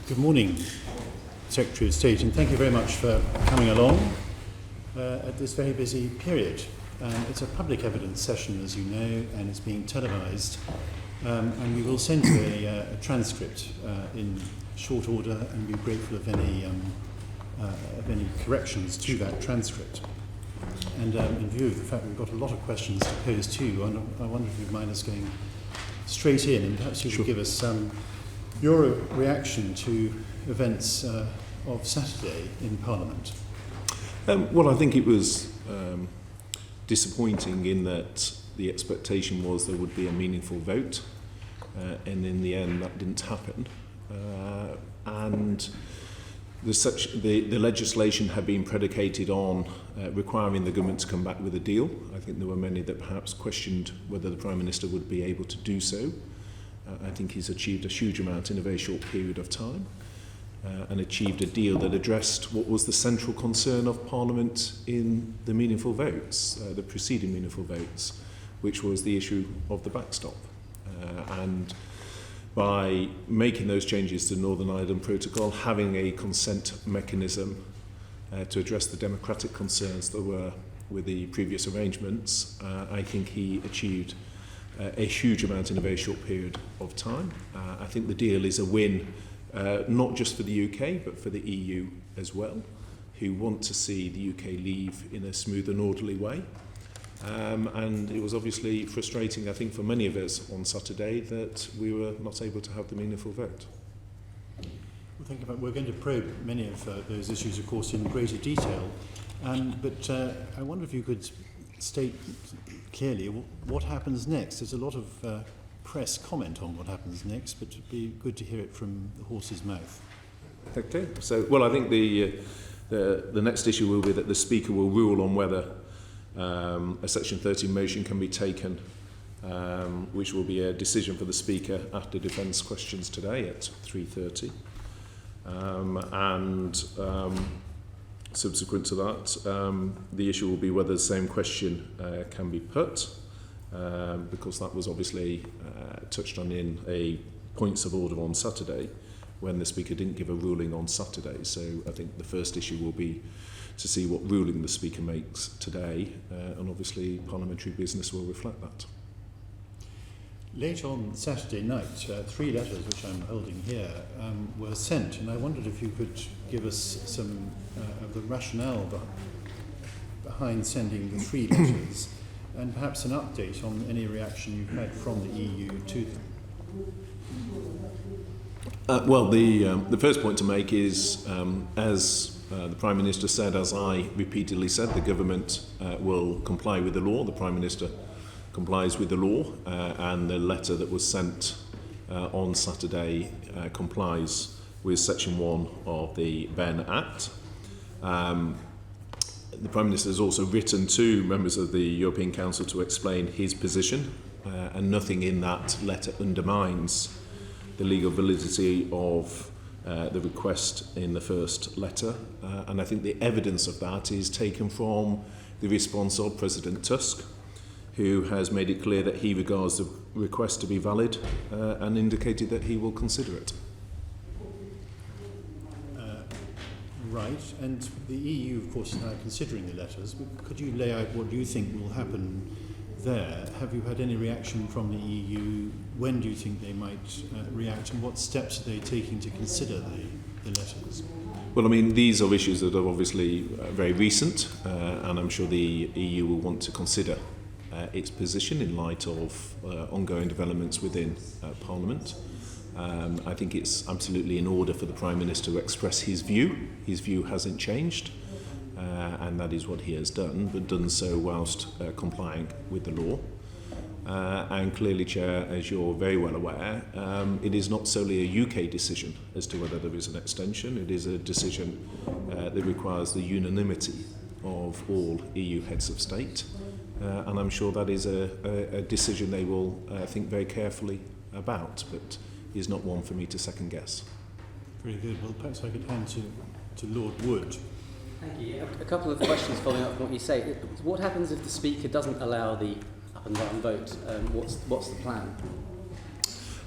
Good morning, Secretary of State, and thank you very much for coming along at this very busy period. It's a public evidence session, as you know, and it's being televised, and we will send you a transcript in short order, and be grateful of any corrections to that transcript. And in view of the fact that we've got a lot of questions to pose to you, I wonder if you'd mind us going straight in, and perhaps you could give us your reaction to events of Saturday in Parliament. Well, I think it was disappointing in that the expectation was there would be a meaningful vote, and in the end that didn't happen. And the legislation had been predicated on requiring the government to come back with a deal. I think there were many that perhaps questioned whether the Prime Minister would be able to do so. I think he's achieved a huge amount in a very short period of time, and achieved a deal that addressed what was the central concern of Parliament in the meaningful votes, the preceding meaningful votes, which was the issue of the backstop. And by making those changes to the Northern Ireland Protocol, having a consent mechanism to address the democratic concerns that were with the previous arrangements, I think he achieved a huge amount in a very short period of time. I think the deal is a win, not just for the UK, but for the EU as well, who want to see the UK leave in a smooth and orderly way. And it was obviously frustrating, I think, for many of us on Saturday that we were not able to have the meaningful vote. We're going to probe many of those issues, of course, in greater detail. But I wonder if you could state clearly what happens next. There's a lot of press comment on what happens next, but it'd be good to hear it from the horse's mouth. Okay. So, well, I think the next issue will be that the Speaker will rule on whether a Section 13 motion can be taken, which will be a decision for the Speaker after defence questions today at 3:30. Subsequent to that, the issue will be whether the same question can be put, because that was obviously touched on in a points of order on Saturday when the Speaker didn't give a ruling on Saturday. So I think the first issue will be to see what ruling the Speaker makes today, and obviously parliamentary business will reflect that. Late on Saturday night, 3 letters, which I'm holding here, were sent, and I wondered if you could give us some of the rationale behind sending the 3 letters, and perhaps an update on any reaction you've had from the EU to them. Well, the first point to make is, as the Prime Minister said, as I repeatedly said, the government will comply with the law. The Prime Minister complies with the law, and the letter that was sent on Saturday complies with Section 1 of the Benn Act. The Prime Minister has also written to members of the European Council to explain his position, and nothing in that letter undermines the legal validity of the request in the first letter. And I think the evidence of that is taken from the response of President Tusk, who has made it clear that he regards the request to be valid and indicated that he will consider it. Right, and the EU, of course, is now considering the letters, but could you lay out what you think will happen there? Have you had any reaction from the EU? When do you think they might react, and what steps are they taking to consider the letters? Well, I mean, these are issues that are obviously very recent, and I'm sure the EU will want to consider its position in light of ongoing developments within Parliament. I think it's absolutely in order for the Prime Minister to express his view. His view hasn't changed, and that is what he has done, but done so whilst complying with the law. And clearly, Chair, as you're very well aware, it is not solely a UK decision as to whether there is an extension. It is a decision that requires the unanimity of all EU heads of state. And I'm sure that is a decision they will think very carefully about, but is not one for me to second guess. Very good. Well, perhaps I could hand to Lord Wood. Thank you. A couple of questions following up from what you say. What happens if the Speaker doesn't allow the up and down vote? What's the plan?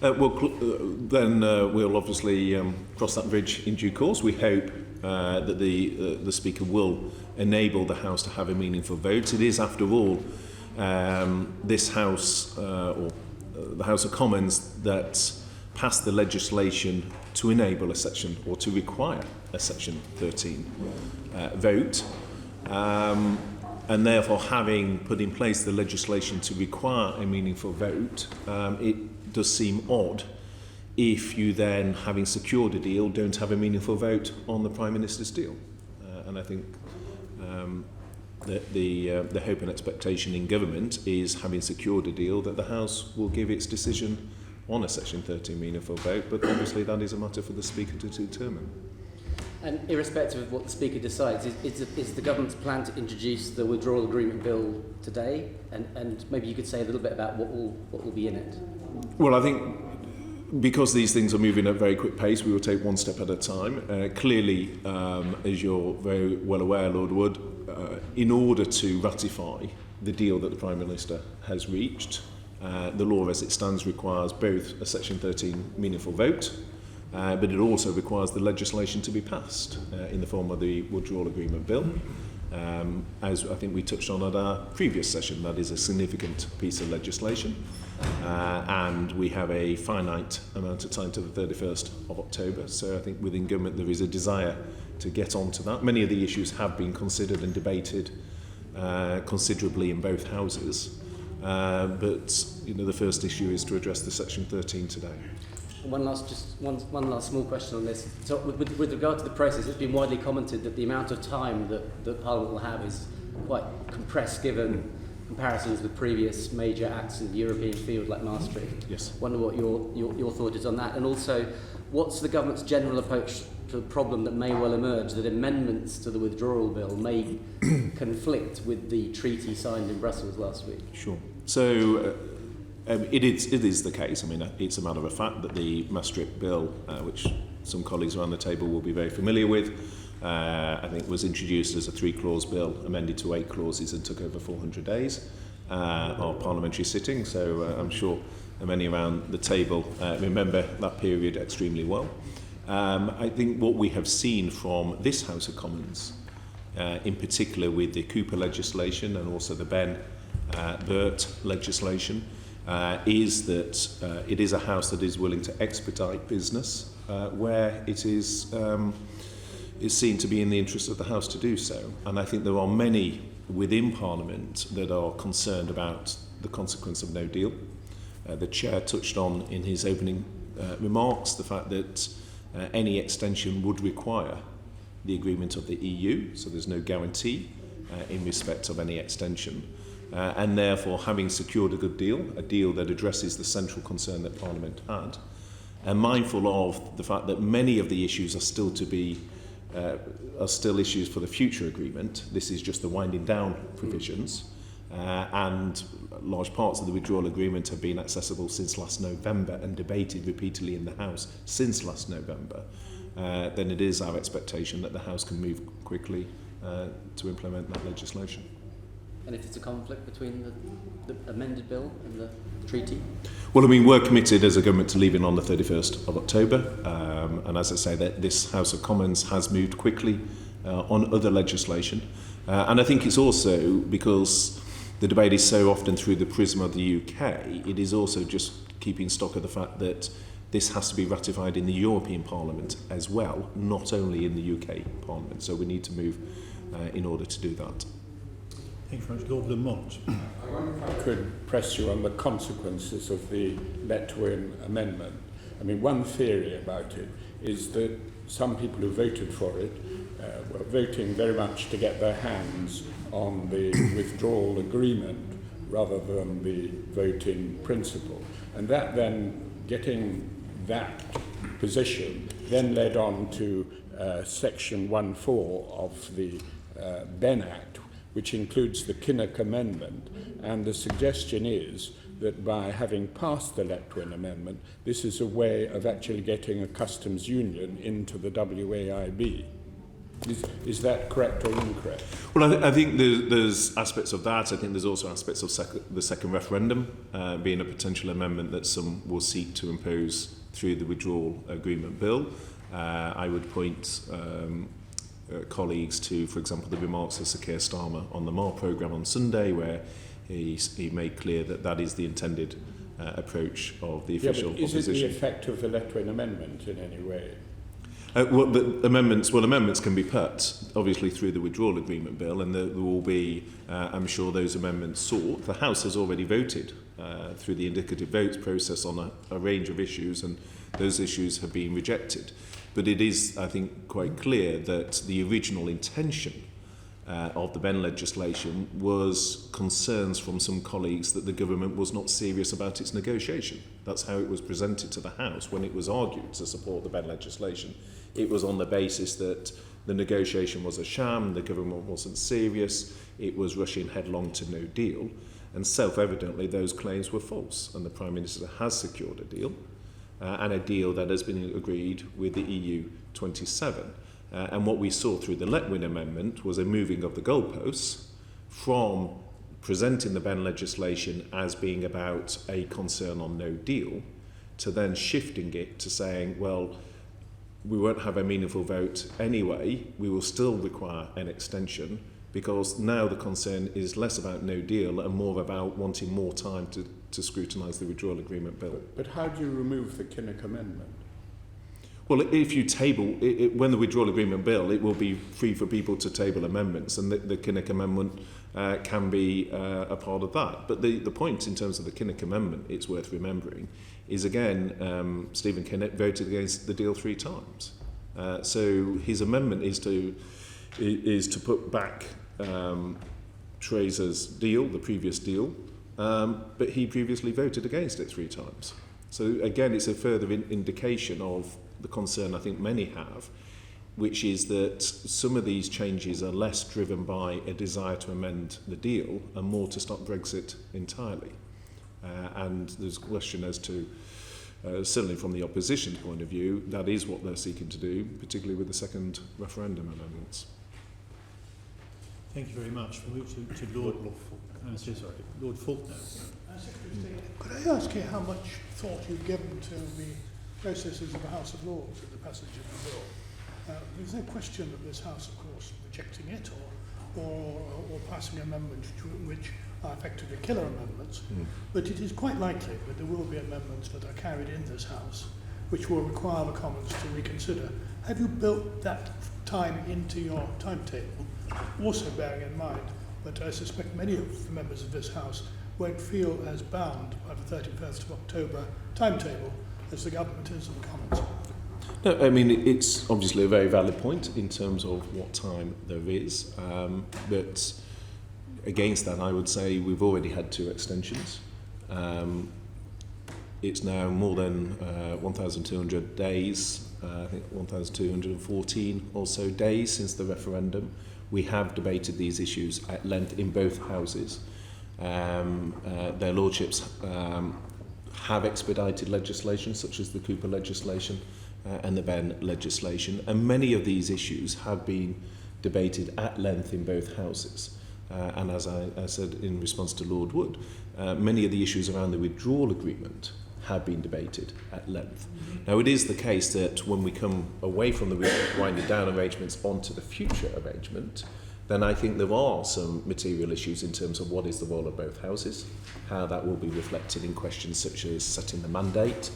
Then we'll obviously cross that bridge in due course. We hope that the Speaker will enable the House to have a meaningful vote. It is, after all, this House, or the House of Commons, that passed the legislation to enable a Section, or to require a Section 13 vote. And therefore, having put in place the legislation to require a meaningful vote, it does seem odd if you then, having secured a deal, don't have a meaningful vote on the Prime Minister's deal. And I think that the hope and expectation in government is, having secured a deal, that the House will give its decision on a Section 13 meaningful vote, but obviously that is a matter for the Speaker to determine. And irrespective of what the Speaker decides, is the government's plan to introduce the withdrawal agreement bill today? And maybe you could say a little bit about what will be in it. Well, I think because these things are moving at a very quick pace, we will take one step at a time. Clearly, as you're very well aware, Lord Wood, in order to ratify the deal that the Prime Minister has reached, the law as it stands requires both a Section 13 meaningful vote, but it also requires the legislation to be passed in the form of the withdrawal agreement bill. As I think we touched on at our previous session, that is a significant piece of legislation, and we have a finite amount of time to the 31st of October. So I think within government there is a desire to get onto that. Many of the issues have been considered and debated considerably in both houses, but the first issue is to address the Section 13 today. One last small question on this. So with regard to the process, it's been widely commented that the amount of time that Parliament will have is quite compressed given comparisons with previous major acts in the European field like Maastricht. Yes. Wonder what your thought is on that, and also what's the government's general approach to the problem that may well emerge that amendments to the withdrawal bill may conflict with the treaty signed in Brussels last week? Sure. So it is the case. I mean, it's a matter of fact that the Maastricht bill, which some colleagues around the table will be very familiar with, I think was introduced as a 3-clause bill, amended to 8 clauses, and took over 400 days of parliamentary sitting. So I'm sure many around the table remember that period extremely well. I think what we have seen from this House of Commons, in particular with the Cooper legislation and also the Burt legislation, is that it is a House that is willing to expedite business where it is seen to be in the interest of the House to do so. And I think there are many within Parliament that are concerned about the consequence of no deal. The Chair touched on in his opening remarks the fact that any extension would require the agreement of the EU, so there's no guarantee in respect of any extension. And therefore, having secured a good deal, a deal that addresses the central concern that Parliament had, and mindful of the fact that many of the issues are still to be are still issues for the future agreement. This is just the winding down provisions, and large parts of the withdrawal agreement have been accessible since last November and debated repeatedly in the House since last November. Then it is our expectation that the House can move quickly to implement that legislation. And if it's a conflict between the amended bill and the treaty? Well, I mean, we're committed as a government to leaving on the 31st of October. And as I say, that this House of Commons has moved quickly on other legislation. And I think it's also because the debate is so often through the prism of the UK, it is also just keeping stock of the fact that this has to be ratified in the European Parliament as well, not only in the UK Parliament. So we need to move in order to do that. Thank you very much. Lord Lamont. I wonder if I could press you on the consequences of the Letwin amendment. I mean, one theory about it is that some people who voted for it were voting very much to get their hands on the withdrawal agreement rather than the voting principle. And that then, getting that position, then led on to Section 1.4 of the Ben Act, which includes the Kinnock Amendment, and the suggestion is that by having passed the Letwin Amendment, this is a way of actually getting a customs union into the WAIB. Is that correct or incorrect? Well, I think there's aspects of that. I think there's also aspects of the second referendum being a potential amendment that some will seek to impose through the withdrawal agreement bill. I would point colleagues to, for example, the remarks of Sir Keir Starmer on the MAR programme on Sunday, where he made clear that that is the intended approach of the official opposition. Is it the effect of the Letwin amendment in any way? The amendments can be put, obviously, through the withdrawal agreement bill, and there will be, I'm sure, those amendments sought. The House has already voted through the indicative votes process on a range of issues, and those issues have been rejected. But it is, I think, quite clear that the original intention of the Ben legislation was concerns from some colleagues that the government was not serious about its negotiation. That's how it was presented to the House when it was argued to support the Ben legislation. It was on the basis that the negotiation was a sham, the government wasn't serious, it was rushing headlong to no deal, and self-evidently those claims were false, and the Prime Minister has secured a deal, and a deal that has been agreed with the EU 27. And what we saw through the Letwin Amendment was a moving of the goalposts from presenting the Ben legislation as being about a concern on no deal to then shifting it to saying, well, we won't have a meaningful vote anyway, we will still require an extension, because now the concern is less about no deal and more about wanting more time to scrutinise the withdrawal agreement bill. But how do you remove the Kinnock Amendment? Well, if you table, when the withdrawal agreement bill, it will be free for people to table amendments, and the Kinnock Amendment can be a part of that. But the point in terms of the Kinnock Amendment, it's worth remembering, is again, Stephen Kinnock voted against the deal 3 times. So his amendment is to put back Teresa's deal, the previous deal, but he previously voted against it 3 times. So again, it's a further indication of the concern I think many have, which is that some of these changes are less driven by a desire to amend the deal and more to stop Brexit entirely. And there's a question as to, certainly from the opposition's point of view, that is what they're seeking to do, particularly with the second referendum amendments. Thank you very much. We'll move to Lord Faulkner. Secretary of State, could I ask you how much thought you've given to the processes of the House of Lords in the passage of the bill? There's no question that this House, of course, rejecting it or passing amendments which are effectively killer amendments, but it is quite likely that there will be amendments that are carried in this House which will require the Commons to reconsider. Have you built that time into your timetable? Also bearing in mind that I suspect many of the members of this House won't feel as bound by the 31st of October timetable as the government is of the Commons. No, I mean, it's obviously a very valid point in terms of what time there is, but against that I would say we've already had 2 extensions. It's now more than 1,200 days, I think 1,214 or so days since the referendum. We have debated these issues at length in both houses. Their lordships have expedited legislation such as the Cooper legislation and the Ben legislation, and many of these issues have been debated at length in both houses. And as I said in response to Lord Wood, many of the issues around the withdrawal agreement have been debated at length. Now, it is the case that when we come away from the winding down arrangements onto the future arrangement, then I think there are some material issues in terms of what is the role of both houses, how that will be reflected in questions such as setting the mandate,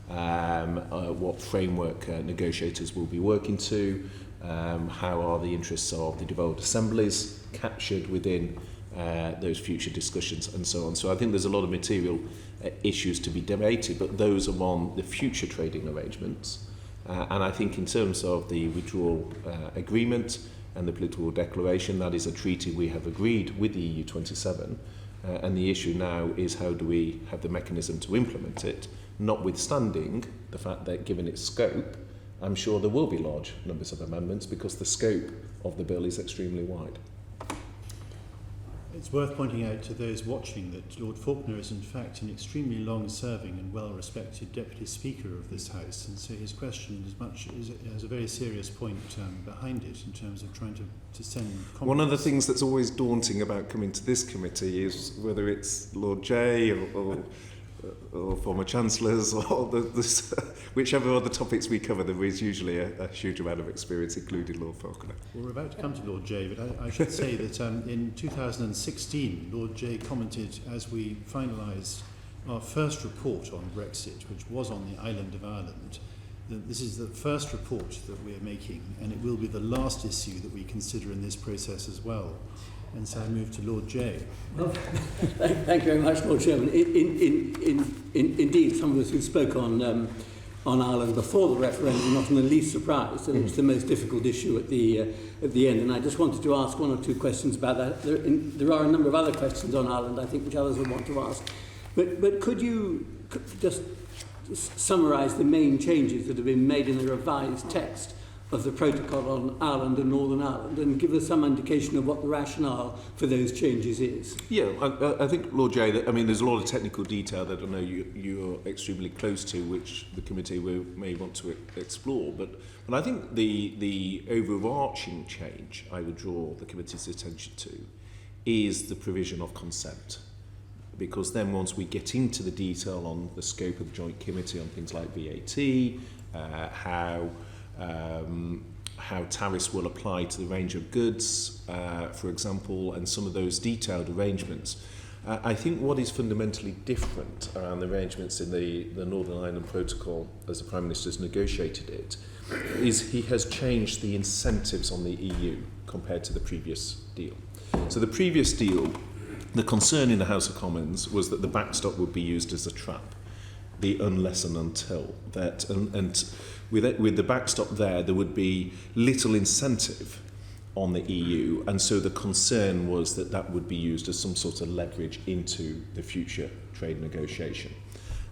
what framework negotiators will be working to, how are the interests of the devolved assemblies captured within those future discussions, and so on. So I think there's a lot of material issues to be debated, but those are on the future trading arrangements. And I think in terms of the withdrawal agreement and the political declaration, that is a treaty we have agreed with the EU 27, and the issue now is how do we have the mechanism to implement it, notwithstanding the fact that given its scope, I'm sure there will be large numbers of amendments because the scope of the bill is extremely wide. It's worth pointing out to those watching that Lord Faulkner is in fact an extremely long-serving and well-respected Deputy Speaker of this House, and so his question has a very serious point behind it in terms of trying to send comments. One of the things that's always daunting about coming to this committee is whether it's Lord Jay or former chancellors or whichever other topics we cover, there is usually a huge amount of experience, including Lord Faulkner. Well, we're about to come to Lord Jay, but I should say that in 2016, Lord Jay commented as we finalised our first report on Brexit, which was on the island of Ireland, that this is the first report that we're making, and it will be the last issue that we consider in this process as well. And so I move to Lord Jay. Well, thank you very much, Lord Chairman. Indeed, some of us who spoke on Ireland before the referendum are not in the least surprised that it's the most difficult issue at the end. And I just wanted to ask one or two questions about that. There are a number of other questions on Ireland, I think, which others will want to ask. But could you just summarise the main changes that have been made in the revised text of the protocol on Ireland and Northern Ireland, and give us some indication of what the rationale for those changes is? Yeah, I think, Lord Jay, there's a lot of technical detail that I know you're extremely close to, which the committee may want to explore. But I think the overarching change I would draw the committee's attention to is the provision of consent. Because then once we get into the detail on the scope of the joint committee on things like VAT, how tariffs will apply to the range of goods, for example, and some of those detailed arrangements. I think what is fundamentally different around the arrangements in the Northern Ireland Protocol, as the Prime Minister's negotiated it, is he has changed the incentives on the EU compared to the previous deal. So the previous deal, the concern in the House of Commons was that the backstop would be used as a trap, the unless and until. And with the backstop there would be little incentive on the EU, and so the concern was that would be used as some sort of leverage into the future trade negotiation.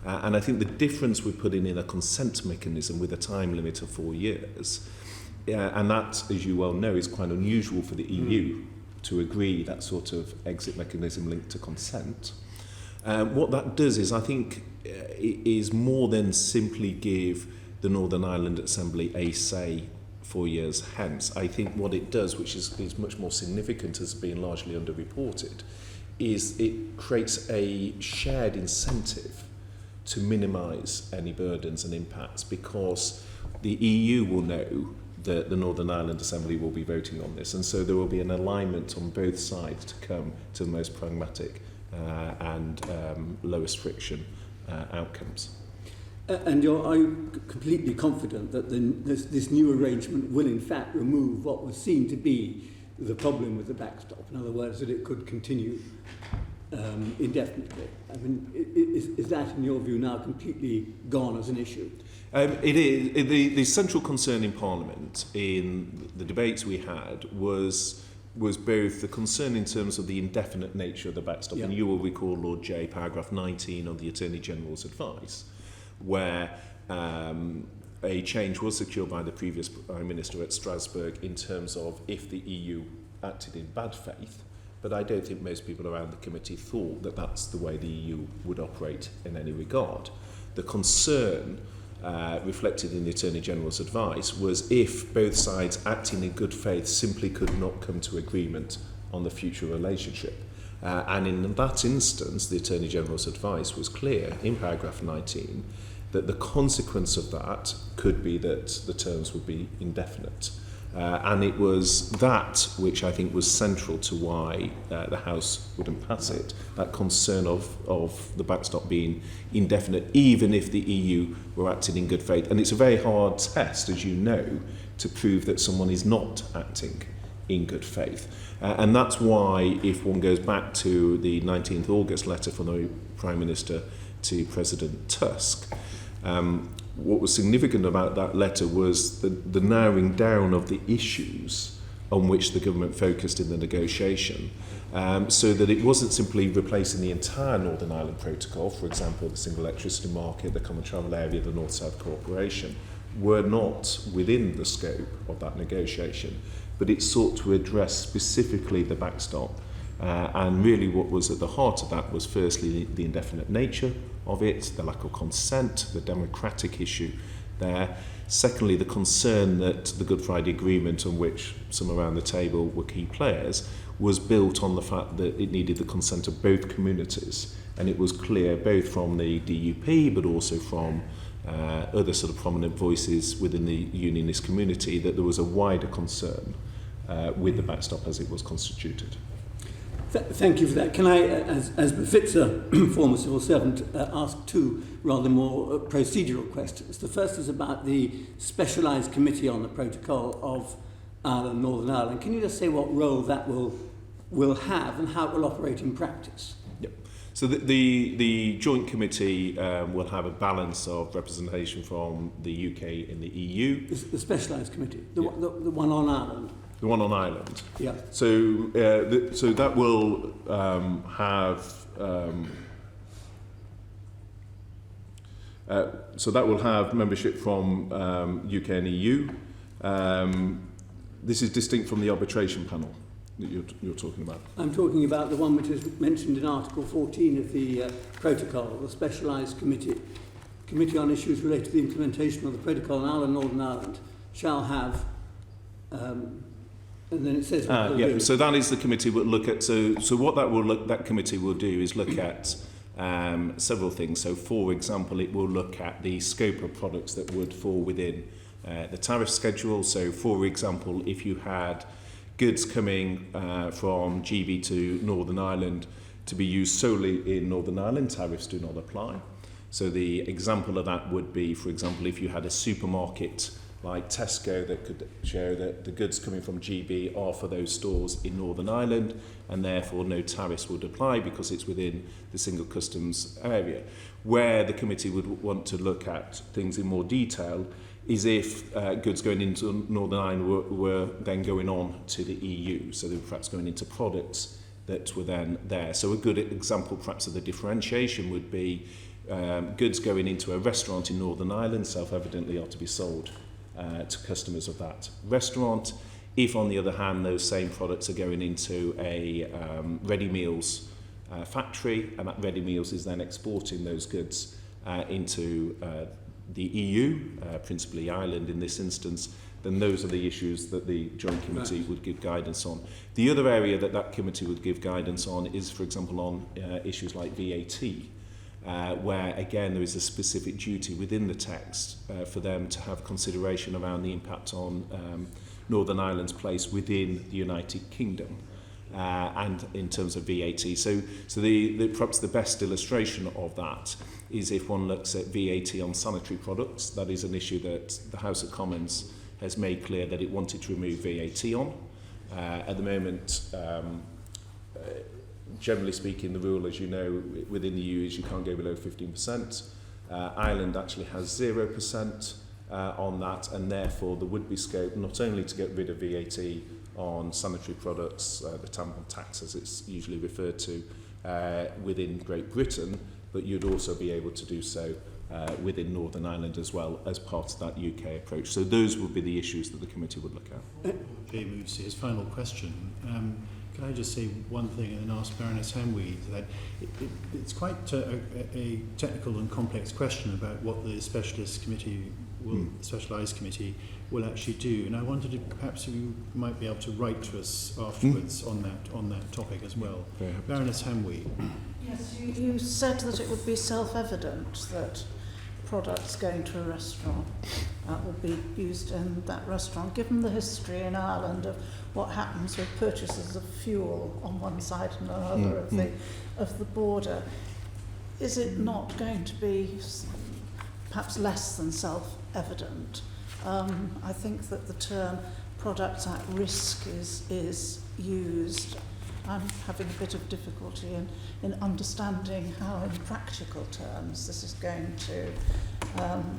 And I think the difference with putting in a consent mechanism with a time limit of 4 years, and that, as you well know, is quite unusual for the EU to agree that sort of exit mechanism linked to consent. What that does is, I think, is more than simply give the Northern Ireland Assembly a say 4 years hence. I think what it does, which is much more significant, as being largely underreported, is it creates a shared incentive to minimise any burdens and impacts, because the EU will know that the Northern Ireland Assembly will be voting on this, and so there will be an alignment on both sides to come to the most pragmatic and lowest friction outcomes. And are you completely confident that this new arrangement will in fact remove what was seen to be the problem with the backstop? In other words, that it could continue indefinitely. I mean, is that, in your view, now completely gone as an issue? It is. The central concern in Parliament in the debates we had was both the concern in terms of the indefinite nature of the backstop, and you will recall, Lord Jay, paragraph 19 of the Attorney General's advice, where a change was secured by the previous Prime Minister at Strasbourg in terms of if the EU acted in bad faith. But I don't think most people around the committee thought that that's the way the EU would operate in any regard. The concern reflected in the Attorney General's advice was if both sides acting in good faith simply could not come to agreement on the future relationship. And in that instance, the Attorney General's advice was clear in paragraph 19 that the consequence of that could be that the terms would be indefinite. And it was that which I think was central to why the House wouldn't pass it, that concern of the backstop being indefinite, even if the EU were acting in good faith. And it's a very hard test, as you know, to prove that someone is not acting in good faith. And that's why, if one goes back to the 19th August letter from the Prime Minister to President Tusk, what was significant about that letter was the narrowing down of the issues on which the government focused in the negotiation, so that it wasn't simply replacing the entire Northern Ireland Protocol. For example, the single electricity market, the common travel area, the North-South cooperation, were not within the scope of that negotiation, but it sought to address specifically the backstop And really what was at the heart of that was firstly the indefinite nature of it, the lack of consent, the democratic issue there. Secondly, the concern that the Good Friday Agreement, on which some around the table were key players, was built on the fact that it needed the consent of both communities. And it was clear both from the DUP but also from other sort of prominent voices within the unionist community that there was a wider concern with the backstop as it was constituted. Thank you for that. Can I, as befits a former civil servant, ask two rather more procedural questions? The first is about the specialised committee on the protocol of Ireland, Northern Ireland. Can you just say what role that will have and how it will operate in practice? Yep. So the joint committee will have a balance of representation from the UK and the EU. The specialised committee, the one on Ireland. The one on Ireland. Yeah. So so that will have membership from UK and EU. This is distinct from the arbitration panel that you're talking about. I'm talking about the one which is mentioned in Article 14 of the protocol, the specialised committee on issues related to the implementation of the protocol in Ireland, Northern Ireland, shall have. And then it says what do. So that is the committee will look at. So what that committee will do is look at several things. So, for example, it will look at the scope of products that would fall within the tariff schedule. So, for example, if you had goods coming from GB to Northern Ireland to be used solely in Northern Ireland, tariffs do not apply. So the example of that would be, for example, if you had a supermarket like Tesco that could show that the goods coming from GB are for those stores in Northern Ireland, and therefore no tariffs would apply because it's within the single customs area. Where the committee would want to look at things in more detail is if goods going into Northern Ireland were then going on to the EU, so they were perhaps going into products that were then there. So a good example perhaps of the differentiation would be goods going into a restaurant in Northern Ireland self-evidently are to be sold to customers of that restaurant. If, on the other hand, those same products are going into a ready meals factory, and that ready meals is then exporting those goods into the EU, principally Ireland in this instance, then those are the issues that the Joint Committee would give guidance on. The other area that committee would give guidance on is, for example, on issues like VAT. Where again there is a specific duty within the text for them to have consideration around the impact on Northern Ireland's place within the United Kingdom and in terms of VAT. So perhaps the best illustration of that is if one looks at VAT on sanitary products. That is an issue that the House of Commons has made clear that it wanted to remove VAT on. At the moment, generally speaking, the rule, as you know, within the EU is you can't go below 15%. Ireland actually has 0% on that, and therefore there would be scope not only to get rid of VAT on sanitary products, the tampon tax as it's usually referred to, within Great Britain, but you'd also be able to do so within Northern Ireland as well as part of that UK approach. So those would be the issues that the committee would look at. Jay moves to his final question. Can I just say one thing and then ask Baroness Hamweed that it's quite a technical and complex question about what the specialised committee will actually do, and I wondered if perhaps you might be able to write to us afterwards on that topic as well. Baroness Hamweed. Yes, you said that it would be self-evident that products going to a restaurant will be used in that restaurant. Given the history in Ireland of what happens with purchases of fuel on one side and another of the border, is it not going to be perhaps less than self-evident? I think that the term products at risk is used. I'm having a bit of difficulty in understanding how, in practical terms, this is going to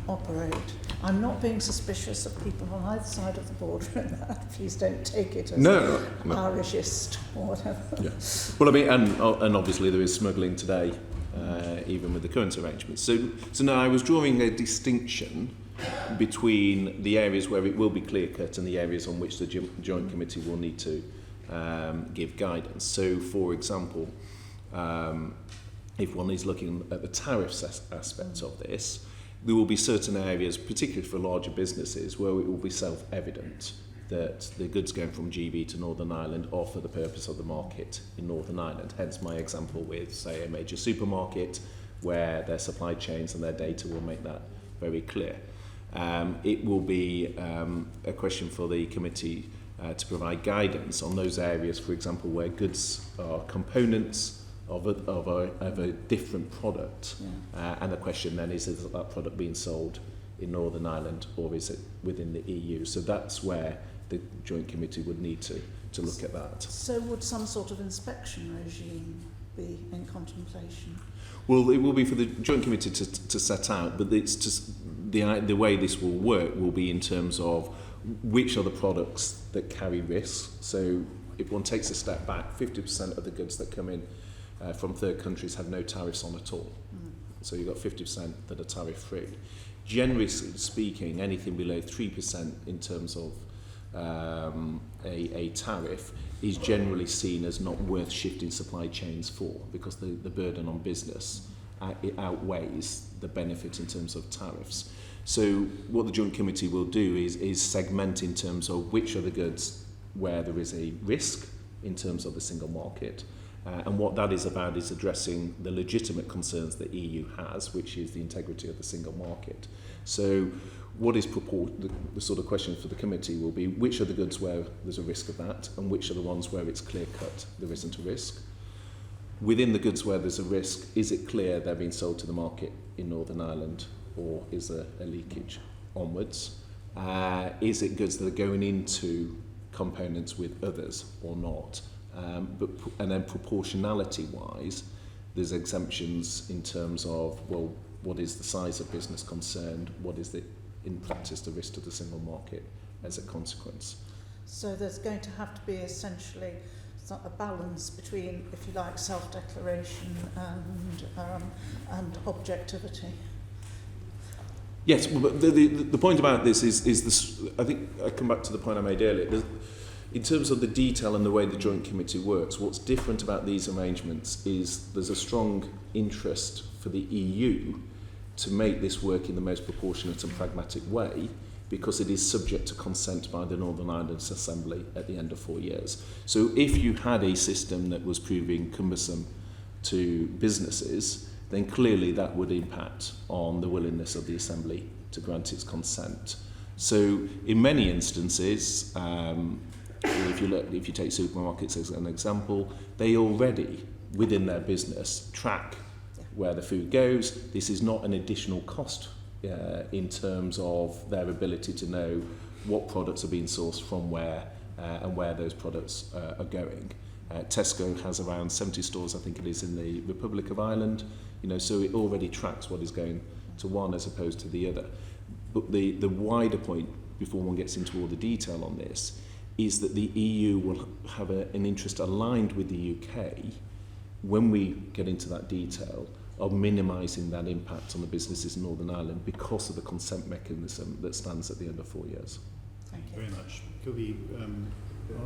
operate. I'm not being suspicious of people on either side of the border in that. Please don't take it as Irishist or whatever. Yeah. Well, I mean, and obviously there is smuggling today, even with the current arrangements. So now I was drawing a distinction between the areas where it will be clear-cut and the areas on which the Joint Committee will need to give guidance. So, for example, if one is looking at the tariff aspects of this, there will be certain areas, particularly for larger businesses, where it will be self-evident that the goods going from GB to Northern Ireland are for the purpose of the market in Northern Ireland. Hence my example with, say, a major supermarket, where their supply chains and their data will make that very clear. It will be a question for the committee to provide guidance on those areas, for example, where goods are components of a different product. And the question then is that product being sold in Northern Ireland or is it within the EU? So that's where the Joint Committee would need to look at that. So would some sort of inspection regime be in contemplation? Well, it will be for the Joint Committee to set out, but it's just the way this will work will be in terms of which are the products that carry risks. So if one takes a step back, 50% of the goods that come in from third countries have no tariffs on at all. So you've got 50% that are tariff-free. Generally speaking, anything below 3% in terms of a tariff is generally seen as not worth shifting supply chains for, because the burden on business it outweighs the benefit in terms of tariffs. So what the Joint Committee will do is segment in terms of which are the goods where there is a risk in terms of the single market. And what that is about is addressing the legitimate concerns that EU has, which is the integrity of the single market. So what is the sort of question for the committee will be which are the goods where there's a risk of that and which are the ones where it's clear cut there isn't a risk. Within the goods where there's a risk, is it clear they're being sold to the market in Northern Ireland or is there a leakage onwards? Is it goods that are going into components with others or not? And then proportionality-wise, there's exemptions in terms of, well, what is the size of business concerned? What is in practice the risk to the single market as a consequence? So there's going to have to be essentially a balance between, if you like, self-declaration and objectivity. Yes, but the point about this is this. I think I come back to the point I made earlier. In terms of the detail and the way the Joint Committee works, what's different about these arrangements is there's a strong interest for the EU to make this work in the most proportionate and pragmatic way, because it is subject to consent by the Northern Ireland Assembly at the end of 4 years. So if you had a system that was proving cumbersome to businesses, then clearly that would impact on the willingness of the Assembly to grant its consent. So in many instances, if you take supermarkets as an example, they already, within their business, track where the food goes. This is not an additional cost in terms of their ability to know what products are being sourced from where and where those products are going. Tesco has around 70 stores, I think it is, in the Republic of Ireland. So it already tracks what is going to one as opposed to the other. But the wider point, before one gets into all the detail on this, is that the EU will have an interest aligned with the UK when we get into that detail of minimising that impact on the businesses in Northern Ireland because of the consent mechanism that stands at the end of 4 years. Thank you. Very much. Could we...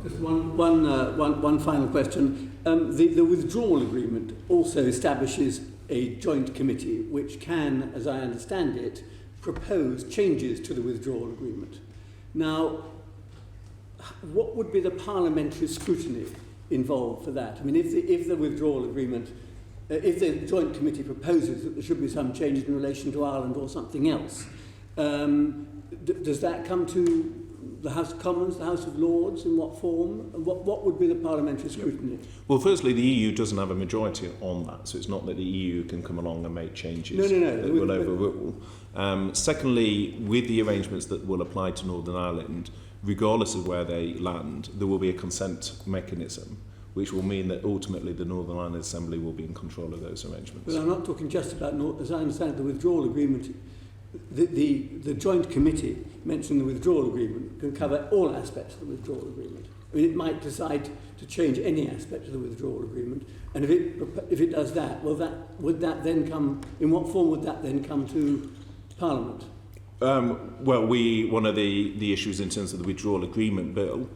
Just one final question. The withdrawal agreement also establishes a joint committee which can, as I understand it, propose changes to the withdrawal agreement. Now, what would be the parliamentary scrutiny involved for that? I mean, if the withdrawal agreement, if the joint committee proposes that there should be some changes in relation to Ireland or something else, does that come to the House of Commons, the House of Lords, in what form? What would be the parliamentary scrutiny? Well, firstly, the EU doesn't have a majority on that, so it's not that the EU can come along and make changes that will overrule. Secondly, with the arrangements that will apply to Northern Ireland, regardless of where they land, there will be a consent mechanism, which will mean that ultimately the Northern Ireland Assembly will be in control of those arrangements. But I'm not talking just about, as I understand the withdrawal agreement, the joint committee mentioning the withdrawal agreement can cover all aspects of the withdrawal agreement. I mean, it might decide to change any aspect of the withdrawal agreement, and if it does that, would that then come, in what form would that then come to Parliament? Well, one of the issues in terms of the withdrawal agreement bill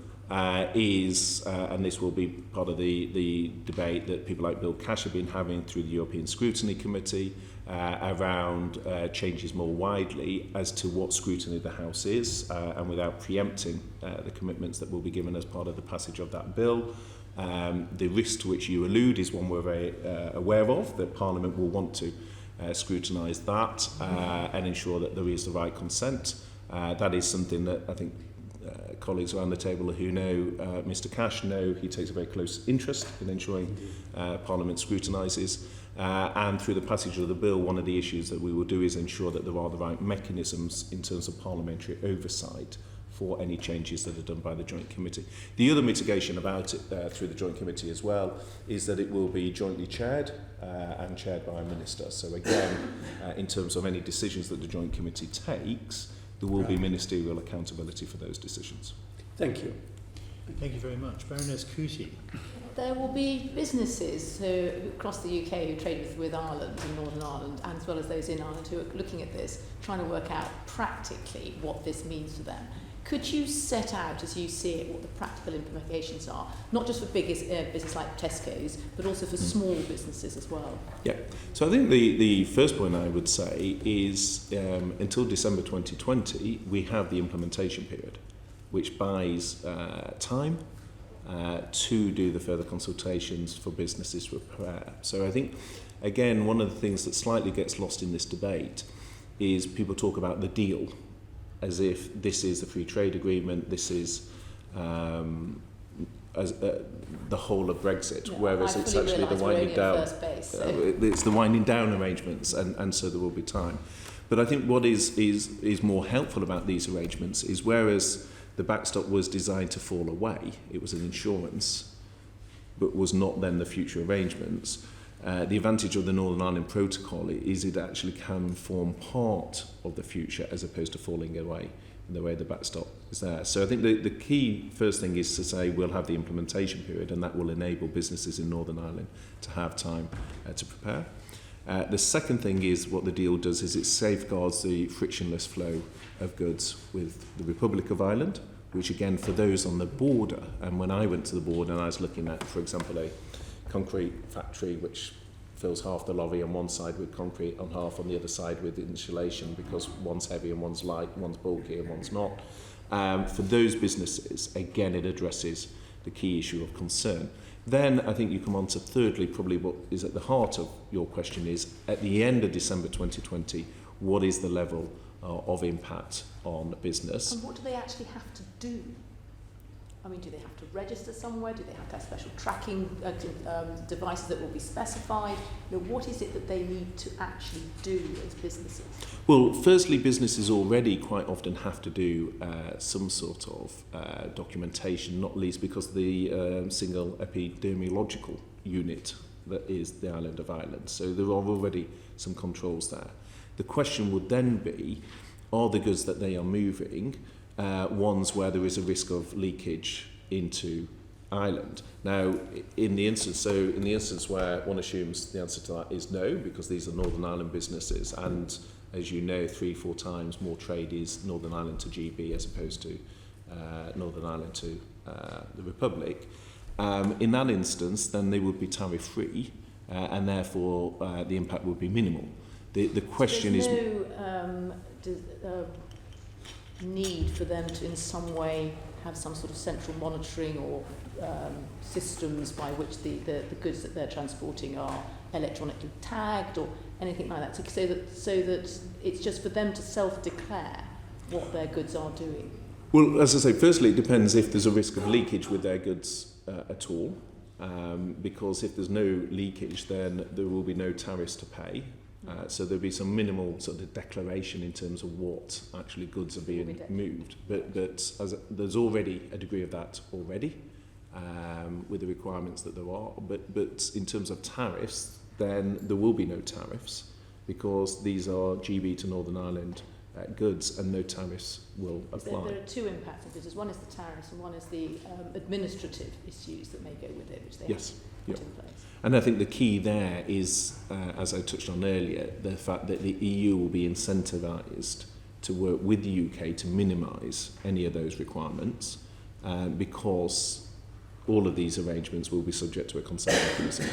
is, and this will be part of the debate that people like Bill Cash have been having through the European Scrutiny Committee around changes more widely as to what scrutiny the House is, and without preempting the commitments that will be given as part of the passage of that bill. The risk to which you allude is one we're very aware of, that Parliament will want to scrutinise that and ensure that there is the right consent. That is something that I think colleagues around the table who know Mr Cash know he takes a very close interest in ensuring Parliament scrutinises. And through the passage of the bill, one of the issues that we will do is ensure that there are the right mechanisms in terms of parliamentary oversight for any changes that are done by the Joint Committee. The other mitigation about it through the Joint Committee as well is that it will be jointly chaired and chaired by a minister. So again, in terms of any decisions that the Joint Committee takes, there will be ministerial accountability for those decisions. Thank you. Thank you very much. Baroness Cootie. There will be businesses who, across the UK who trade with Ireland and Northern Ireland, and as well as those in Ireland who are looking at this, trying to work out practically what this means for them. Could you set out, as you see it, what the practical implications are, not just for biggest business like Tesco's, but also for small businesses as well? Yeah, so I think the first point I would say is until December 2020, we have the implementation period, which buys time to do the further consultations for businesses to prepare. So I think, again, one of the things that slightly gets lost in this debate is people talk about the deal as if this is a free trade agreement, this is the whole of Brexit, Yeah, whereas it's actually the winding down. It's the winding down arrangements, and so there will be time. But I think what is more helpful about these arrangements is whereas the backstop was designed to fall away, it was an insurance, but was not then the future arrangements. The advantage of the Northern Ireland Protocol is it actually can form part of the future as opposed to falling away in the way the backstop is there. So I think the key first thing is to say we'll have the implementation period, and that will enable businesses in Northern Ireland to have time to prepare. The second thing is what the deal does is it safeguards the frictionless flow of goods with the Republic of Ireland, which again for those on the border, and when I went to the border and I was looking at, for example, a concrete factory which fills half the lorry on one side with concrete and half on the other side with insulation because one's heavy and one's light, one's bulky and one's not. For those businesses, again, it addresses the key issue of concern. Then I think you come on to thirdly, probably what is at the heart of your question is, at the end of December 2020, what is the level of impact on business? And what do they actually have to do? I mean, do they have to register somewhere? Do they have to have special tracking devices that will be specified? You know, what is it that they need to actually do as businesses? Well, firstly, businesses already quite often have to do some sort of documentation, not least because the single epidemiological unit that is the island of Ireland. So there are already some controls there. The question would then be, are the goods that they are moving ones where there is a risk of leakage into Ireland? Now, in the instance where one assumes the answer to that is no, because these are Northern Ireland businesses, and as you know, 3-4 times more trade is Northern Ireland to GB as opposed to Northern Ireland to the Republic. In that instance, then they would be tariff-free, and therefore the impact would be minimal. The question is... need for them to in some way have some sort of central monitoring or systems by which the goods that they're transporting are electronically tagged or anything like that, so that it's just for them to self-declare what their goods are doing? Well, as I say, firstly, it depends if there's a risk of leakage with their goods at all, because if there's no leakage, then there will be no tariffs to pay. So there'll be some minimal sort of declaration in terms of what actually goods are being moved. But there's already a degree of that already with the requirements that there are. But in terms of tariffs, then there will be no tariffs because these are GB to Northern Ireland goods and no tariffs will apply. There are two impacts of business. One is the tariffs and one is the administrative issues that may go with it, which they have to put in place. And I think the key there is, as I touched on earlier, the fact that the EU will be incentivised to work with the UK to minimise any of those requirements because all of these arrangements will be subject to a consent mechanism.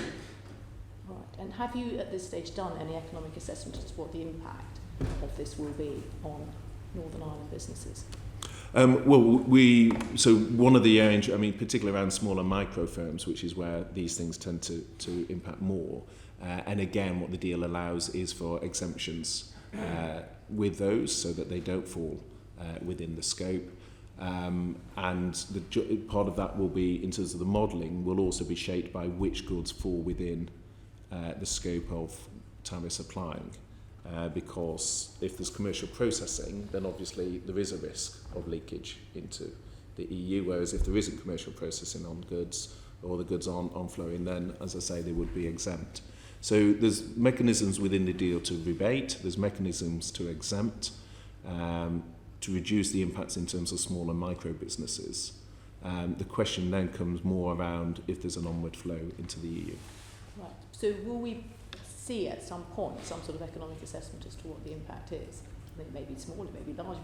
Right. And have you at this stage done any economic assessment as to what the impact of this will be on Northern Ireland businesses? So one of the areas, particularly around smaller micro firms, which is where these things tend to impact more. And again, what the deal allows is for exemptions with those, so that they don't fall within the scope. And part of that will be, in terms of the modelling, will also be shaped by which goods fall within the scope of tariffs applying. Because if there's commercial processing, then obviously there is a risk of leakage into the EU, whereas if there isn't commercial processing on goods, or the goods aren't on-flowing, then, as I say, they would be exempt. So there's mechanisms within the deal to rebate, there's mechanisms to exempt, to reduce the impacts in terms of small and micro businesses. The question then comes more around if there's an onward flow into the EU. Right. So will we see at some point some sort of economic assessment as to what the impact is? It may be small, it may be large,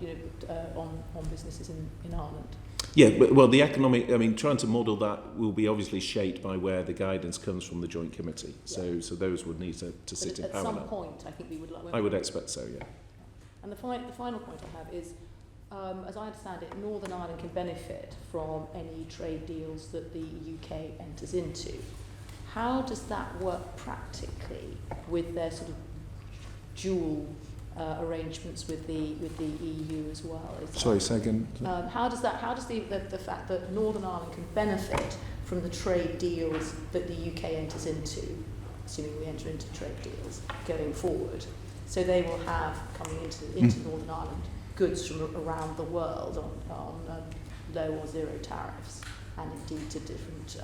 on businesses in Ireland. Yeah, but the economic, trying to model that will be obviously shaped by where the guidance comes from the Joint Committee. So those would need to sit in parallel. At some point, I think we would like... I would expect so, yeah. And the final point I have is, as I understand it, Northern Ireland can benefit from any trade deals that the UK enters into. How does that work practically with their sort of dual arrangements with the EU as well? Sorry, second. How does the fact that Northern Ireland can benefit from the trade deals that the UK enters into, assuming we enter into trade deals going forward, so they will have coming into Northern Ireland goods from around the world on low or zero tariffs, and indeed to different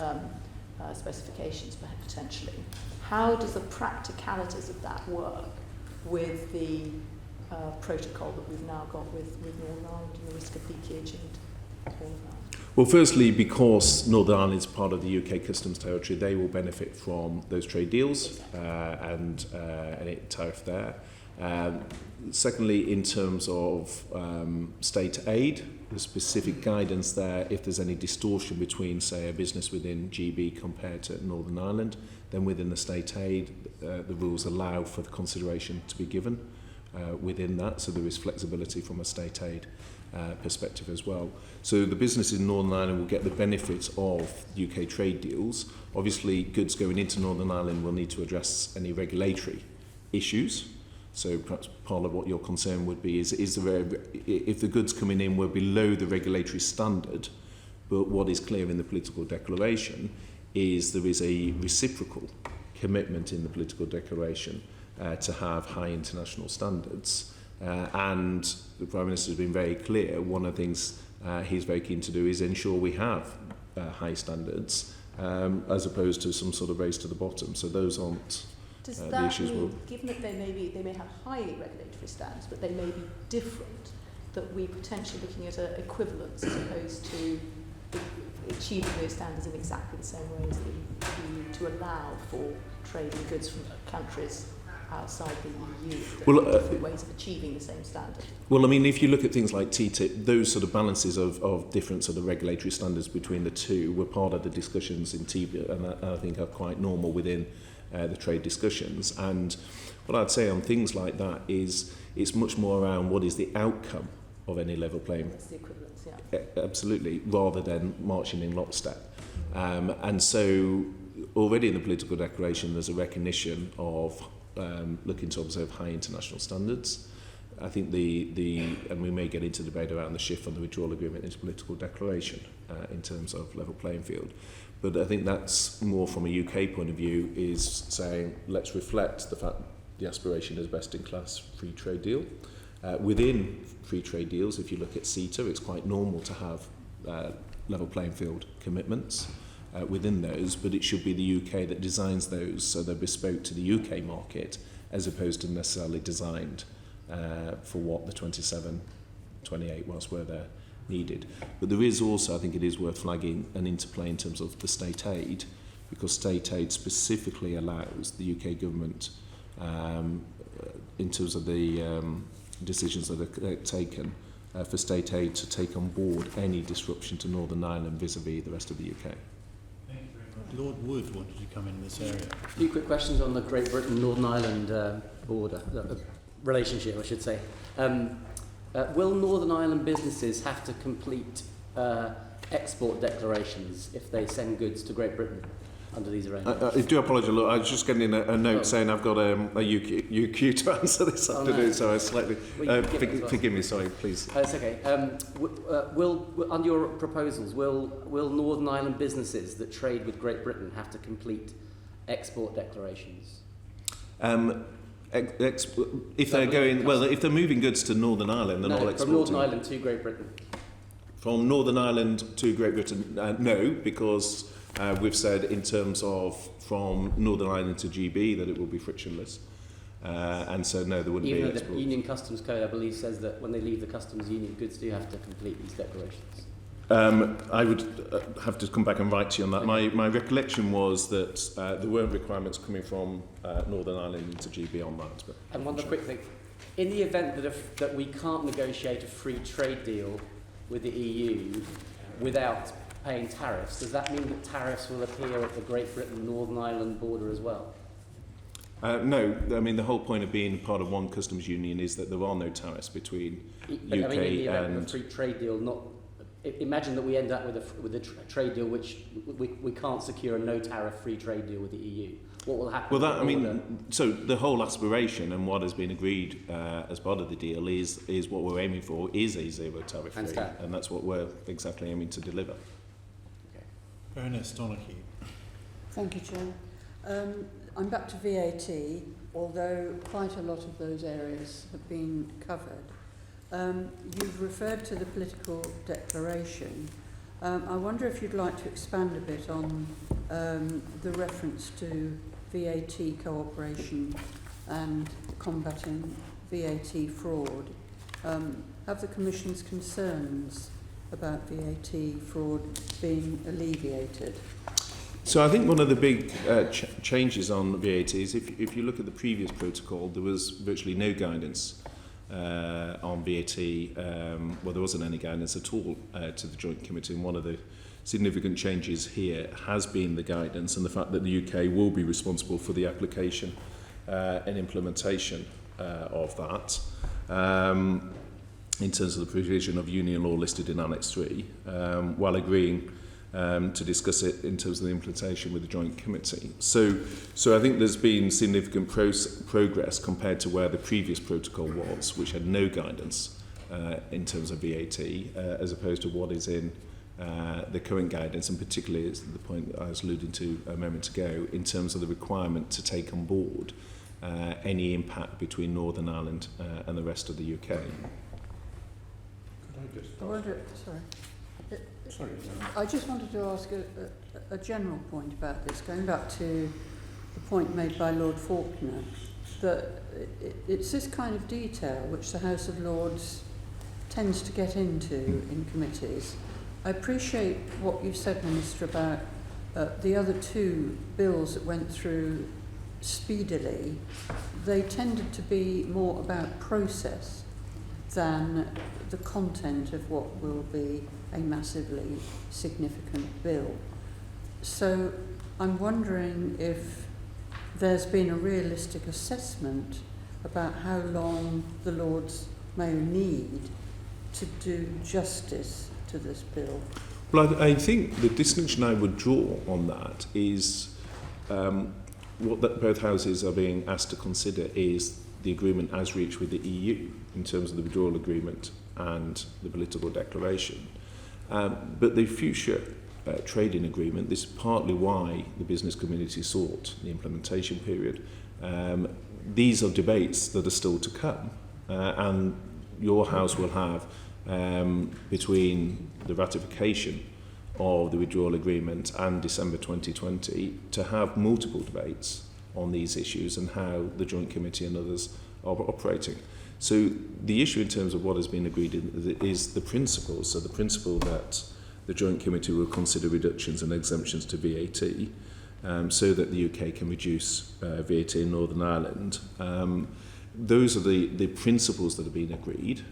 specifications potentially. How does the practicalities of that work with the protocol that we've now got with Northern Ireland and the risk of leakage and all of that? Well, firstly, because Northern Ireland is part of the UK customs territory, they will benefit from those trade deals and any tariff there. Secondly, in terms of state aid, there's specific guidance there. If there's any distortion between, say, a business within GB compared to Northern Ireland, then within the state aid, the rules allow for the consideration to be given within that. So there is flexibility from a state aid perspective as well. So the businesses in Northern Ireland will get the benefits of UK trade deals. Obviously, goods going into Northern Ireland will need to address any regulatory issues. So perhaps part of what your concern would be is there if the goods coming in were below the regulatory standard, but what is clear in the political declaration is there is a reciprocal commitment in the political declaration to have high international standards. And the Prime Minister has been very clear, one of the things he's very keen to do is ensure we have high standards as opposed to some sort of race to the bottom. So those aren't Does the that issues. mean, given that they may have high regulatory standards, but they may be different, that we're potentially looking at an equivalence as opposed to achieving those standards in exactly the same way as the EU to allow for trading goods from countries outside the EU, different ways of achieving the same standard? Well, if you look at things like TTIP, those sort of balances of different sort of regulatory standards between the two were part of the discussions in TTIP, and I think are quite normal within the trade discussions. And what I'd say on things like that is it's much more around what is the outcome of any level playing. That's the equivalence, yeah. Absolutely, rather than marching in lockstep. And so already in the political declaration there's a recognition of looking to observe high international standards. I think and we may get into debate around the shift from the withdrawal agreement into political declaration in terms of level playing field. But I think that's more from a UK point of view, is saying let's reflect the fact the aspiration is best in class free trade deal. Within free trade deals, if you look at CETA, it's quite normal to have level playing field commitments within those, but it should be the UK that designs those so they're bespoke to the UK market as opposed to necessarily designed for what the 27, 28 was where they're needed. But there is also, I think it is worth flagging, an interplay in terms of the state aid, because state aid specifically allows the UK government in terms of the decisions that are taken for state aid to take on board any disruption to Northern Ireland vis-à-vis the rest of the UK. Thank you very much. Lord Wood wanted to come in this area. A few quick questions on the Great Britain-Northern Ireland border, relationship, I should say. Will Northern Ireland businesses have to complete export declarations if they send goods to Great Britain under these arrangements? I do apologise. Look, I was just getting a note saying I've got a UQ to answer this afternoon, no. so I slightly... Well, forgive me, sorry, please. It's okay. Will, under your proposals, will Northern Ireland businesses that trade with Great Britain have to complete export declarations? If they're going... Well, if they're moving goods to Northern Ireland, they're not exporting... from Northern Ireland to Great Britain. From Northern Ireland to Great Britain, no, because we've said in terms of from Northern Ireland to GB that it will be frictionless. And so, no, there wouldn't be Even though exports. the Union Customs Code, I believe, says that when they leave the customs union, goods do have to complete these declarations. I would have to come back and write to you on that. Okay. My recollection was that there weren't requirements coming from Northern Ireland into GB on that. But And one other quick thing. In the event that we can't negotiate a free trade deal with the EU without paying tariffs, does that mean that tariffs will appear at the Great Britain-Northern Ireland border as well? No, I mean the whole point of being part of one customs union is that there are no tariffs between But, UK I mean, in the event and... of a free trade deal, imagine that we end up with a trade deal which we can't secure a no-tariff free trade deal with the EU. What will happen? Well, that, I mean, so the whole aspiration and what has been agreed as part of the deal is what we're aiming for is a zero tariff free, and that's what we're exactly aiming to deliver. Okay. Baroness Donaghy. Thank you, Chair. I'm back to VAT, although quite a lot of those areas have been covered. You've referred to the political declaration. I wonder if you'd like to expand a bit on the reference to VAT cooperation and combating VAT fraud. Have the Commission's concerns about VAT fraud being alleviated? So I think one of the big changes on VAT is if you look at the previous protocol, there was virtually no guidance on VAT. Well, there wasn't any guidance at all to the Joint Committee, and one of the significant changes here has been the guidance and the fact that the UK will be responsible for the application and implementation of that in terms of the provision of union law listed in Annex 3, while agreeing to discuss it in terms of the implementation with the Joint Committee. So I think there's been significant progress compared to where the previous protocol was, which had no guidance in terms of VAT, as opposed to what is in the current guidance, and particularly is the point that I was alluding to a moment ago, in terms of the requirement to take on board any impact between Northern Ireland and the rest of the UK. I just wanted to ask a general point about this, going back to the point made by Lord Faulkner, that it's this kind of detail which the House of Lords tends to get into in committees. I appreciate what you've said, Minister, about the other two bills that went through speedily. They tended to be more about process than the content of what will be a massively significant bill. So I'm wondering if there's been a realistic assessment about how long the Lords may need to do justice to this bill. Well, I think the distinction I would draw on that is what both houses are being asked to consider is the agreement as reached with the EU in terms of the withdrawal agreement and the political declaration. But the future trading agreement, this is partly why the business community sought the implementation period. These are debates that are still to come, and your House will have between the ratification of the withdrawal agreement and December 2020 to have multiple debates on these issues and how the Joint Committee and others are operating. So the issue in terms of what has been agreed is the principles. So the principle that the Joint Committee will consider reductions and exemptions to VAT so that the UK can reduce VAT in Northern Ireland. Those are the principles that have been agreed.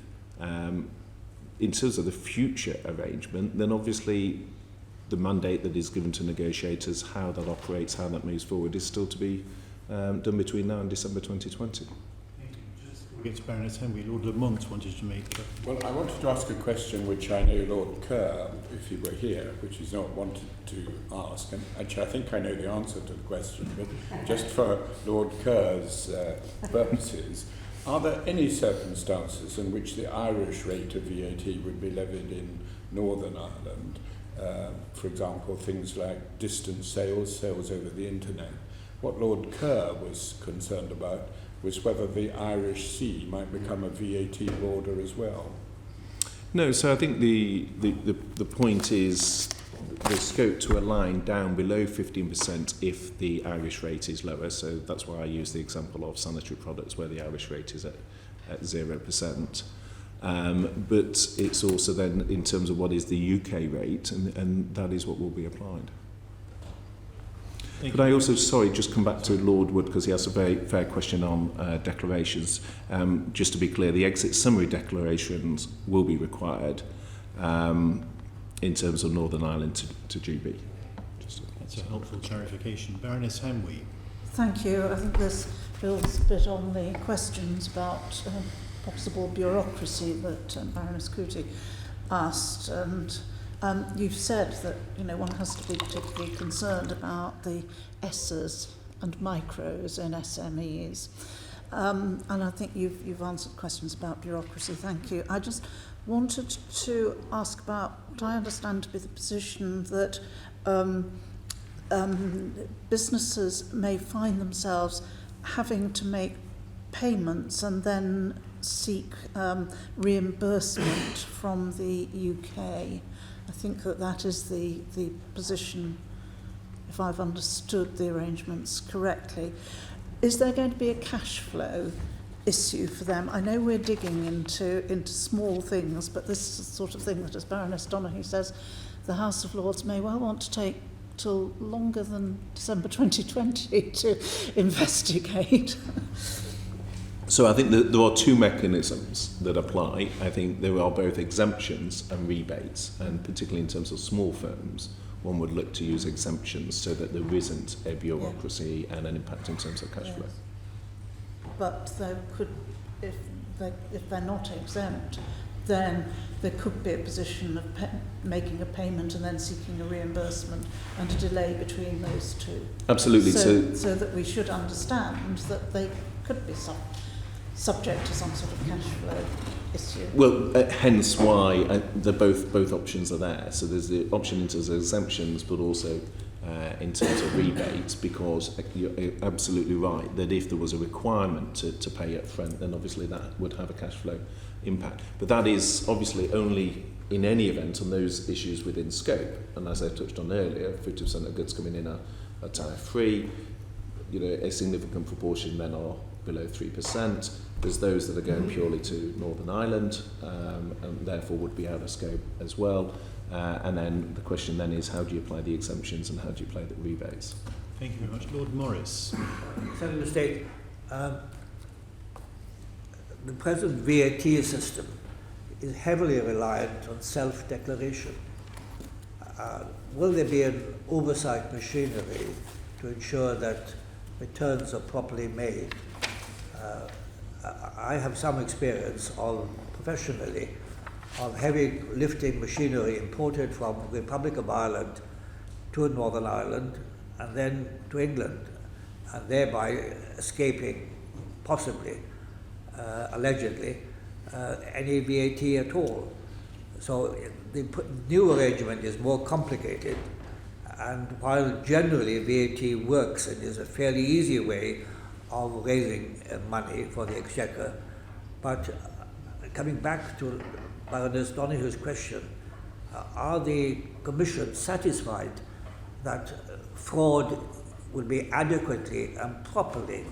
in terms of the future arrangement, then obviously the mandate that is given to negotiators, how that operates, how that moves forward, is still to be done between now and December 2020. We'll get to Baroness Henry. Lord Lamont wanted to make... Well, I wanted to ask a question which I know Lord Kerr, if he were here, which he's not wanted to ask, and actually I think I know the answer to the question, but just for Lord Kerr's purposes, are there any circumstances in which the Irish rate of VAT would be levied in Northern Ireland? For example, things like distance sales over the internet. What Lord Kerr was concerned about was whether the Irish Sea might become a VAT border as well. No, so I think the point is the scope to align down below 15% if the Irish rate is lower. So that's why I use the example of sanitary products where the Irish rate is at 0%. But it's also then in terms of what is the UK rate, and that is what will be applied. But I also, sorry, just come back to Lord Wood, because he asked a very fair question on declarations. Just to be clear, the exit summary declarations will be required in terms of Northern Ireland to GB. That's a helpful clarification. Baroness Hamwee. Thank you. I think this builds a bit on the questions about possible bureaucracy that Baroness Scrutiny asked, and you've said that one has to be particularly concerned about the S's and micros in SMEs, and I think you've answered questions about bureaucracy. Thank you. I just wanted to ask about what I understand to be the position that businesses may find themselves having to make payments and then seek reimbursement from the UK. I think that is the position, if I've understood the arrangements correctly. Is there going to be a cash flow issue for them? I know we're digging into small things, but this is the sort of thing that, as Baroness Donaghy says, the House of Lords may well want to take till longer than December 2020 to investigate. So I think that there are two mechanisms that apply. I think there are both exemptions and rebates, and particularly in terms of small firms, one would look to use exemptions so that there isn't a bureaucracy and an impact in terms of cash flow. But there could, if they're not exempt, then there could be a position of making a payment and then seeking a reimbursement and a delay between those two. Absolutely. So that we should understand that they could be subject to some sort of cash flow issue. Well, hence why both options are there. So there's the option in terms of exemptions, but also in terms of rebates, because you're absolutely right that if there was a requirement to pay up front, then obviously that would have a cash flow impact. But that is obviously only in any event on those issues within scope. And as I touched on earlier, 50% of goods coming in are tariff free. A significant proportion then are below 3%. There's those that are going purely to Northern Ireland and therefore would be out of scope as well. And then the question then is, how do you apply the exemptions and how do you apply the rebates? Thank you very much. Lord Morris. Senator State, the present VAT system is heavily reliant on self-declaration. Will there be an oversight machinery to ensure that returns are properly made? I have some experience professionally of heavy lifting machinery imported from the Republic of Ireland to Northern Ireland and then to England, and thereby escaping, possibly, allegedly, any VAT at all. So the new arrangement is more complicated, and while generally VAT works and is a fairly easy way of raising money for the Exchequer, but coming back to Baroness Donaghy's question, are the Commission satisfied that fraud will be adequately and properly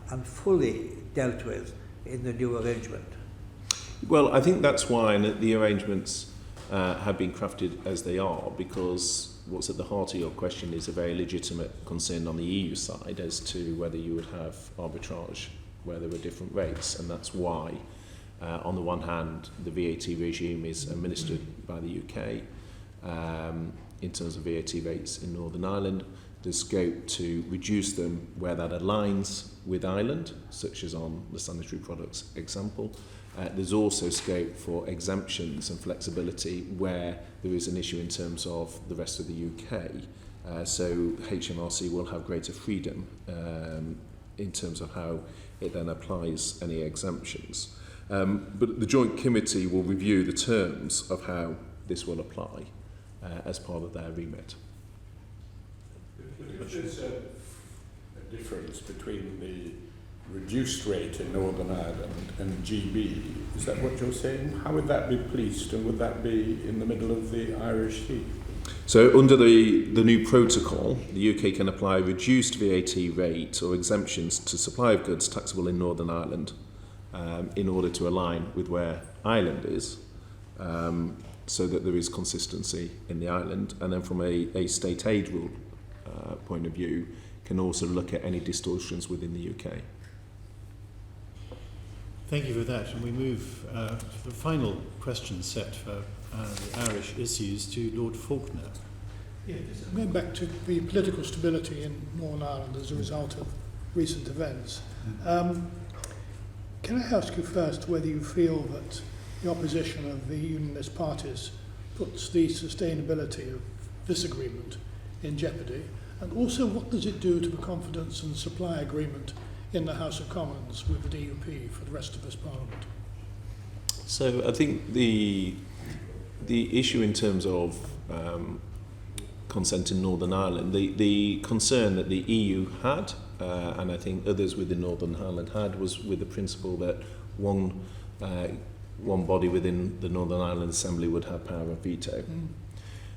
and fully dealt with in the new arrangement? Well, I think that's why the arrangements have been crafted as they are, because what's at the heart of your question is a very legitimate concern on the EU side as to whether you would have arbitrage where there were different rates, and that's why On the one hand, the VAT regime is administered by the UK in terms of VAT rates in Northern Ireland. There's scope to reduce them where that aligns with Ireland, such as on the sanitary products example. There's also scope for exemptions and flexibility where there is an issue in terms of the rest of the UK. So HMRC will have greater freedom in terms of how it then applies any exemptions. But the Joint Committee will review the terms of how this will apply as part of their remit. If there's a difference between the reduced rate in Northern Ireland and GB, is that what you're saying? How would that be policed, and would that be in the middle of the Irish Sea? So under the new protocol, the UK can apply a reduced VAT rate or exemptions to supply of goods taxable in Northern Ireland in order to align with where Ireland is, so that there is consistency in the island. And then from a state aid rule point of view, can also look at any distortions within the UK. Thank you for that. And we move to the final question set for the Irish issues to Lord Faulkner. Yeah, going back to the political stability in Northern Ireland as a result of recent events, can I ask you first whether you feel that the opposition of the unionist parties puts the sustainability of this agreement in jeopardy? And also, what does it do to the confidence and supply agreement in the House of Commons with the DUP for the rest of this Parliament? So I think the issue in terms of consent in Northern Ireland, the concern that the EU had, and I think others within Northern Ireland had, was with the principle that one body within the Northern Ireland Assembly would have power of veto.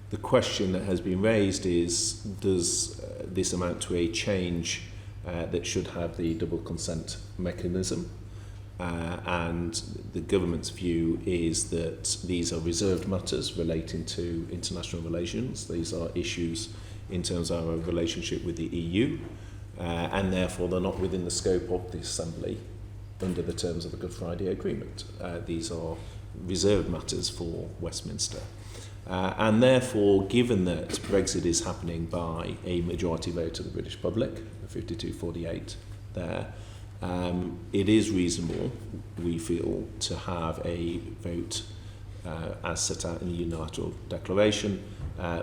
The question that has been raised is, does this amount to a change that should have the double consent mechanism? And the government's view is that these are reserved matters relating to international relations. These are issues in terms of our relationship with the EU, and therefore they're not within the scope of the Assembly under the terms of the Good Friday Agreement. These are reserved matters for Westminster. And therefore, given that Brexit is happening by a majority vote of the British public, 52-48 there, it is reasonable, we feel, to have a vote as set out in the unilateral declaration,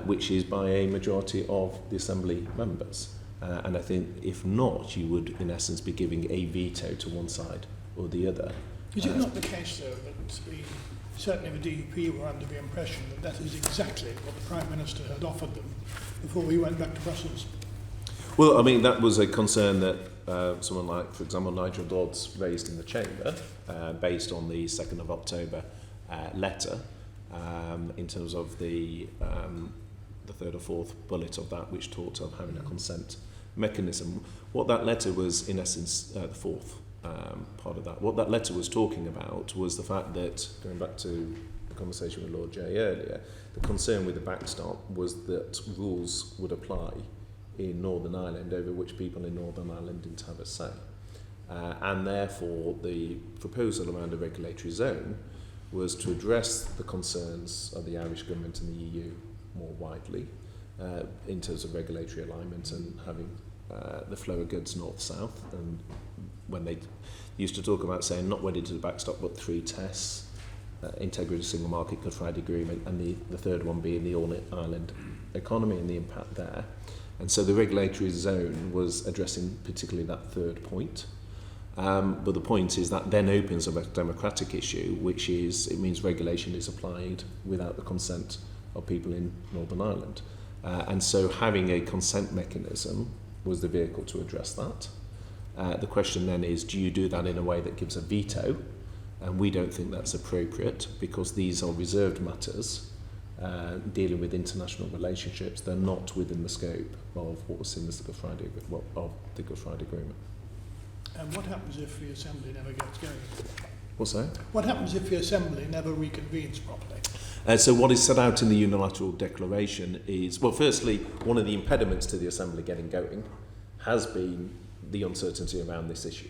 which is by a majority of the Assembly members. And I think if not, you would in essence be giving a veto to one side or the other. Is it not the case, though, that certainly the DUP were under the impression that that is exactly what the Prime Minister had offered them before he went back to Brussels? Well, I mean, that was a concern that someone like, for example, Nigel Dodds raised in the Chamber based on the 2nd of October letter in terms of the third or fourth bullet of that, which talked of having a consent mechanism. What that letter was, in essence, the fourth part of that. What that letter was talking about was the fact that, going back to the conversation with Lord Jay earlier, the concern with the backstop was that rules would apply in Northern Ireland over which people in Northern Ireland didn't have a say. And therefore, the proposal around a regulatory zone was to address the concerns of the Irish government and the EU more widely in terms of regulatory alignment and having the flow of goods north-south. And when they used to talk about saying not wedded to the backstop but three tests, integrity, single market, Good Friday Agreement, and the third one being the all-Ireland economy and the impact there. And so the regulatory zone was addressing particularly that third point. But the point is that then opens up a democratic issue, which is it means regulation is applied without the consent of people in Northern Ireland. And so having a consent mechanism was the vehicle to address that. The question then is, do you do that in a way that gives a veto? And we don't think that's appropriate because these are reserved matters dealing with international relationships. They're not within the scope of what was seen as the Good Friday, of the Good Friday Agreement. And what happens if the Assembly never gets going? What's that? What happens if the Assembly never reconvenes properly? So what is set out in the unilateral declaration is, well, firstly, one of the impediments to the Assembly getting going has been the uncertainty around this issue.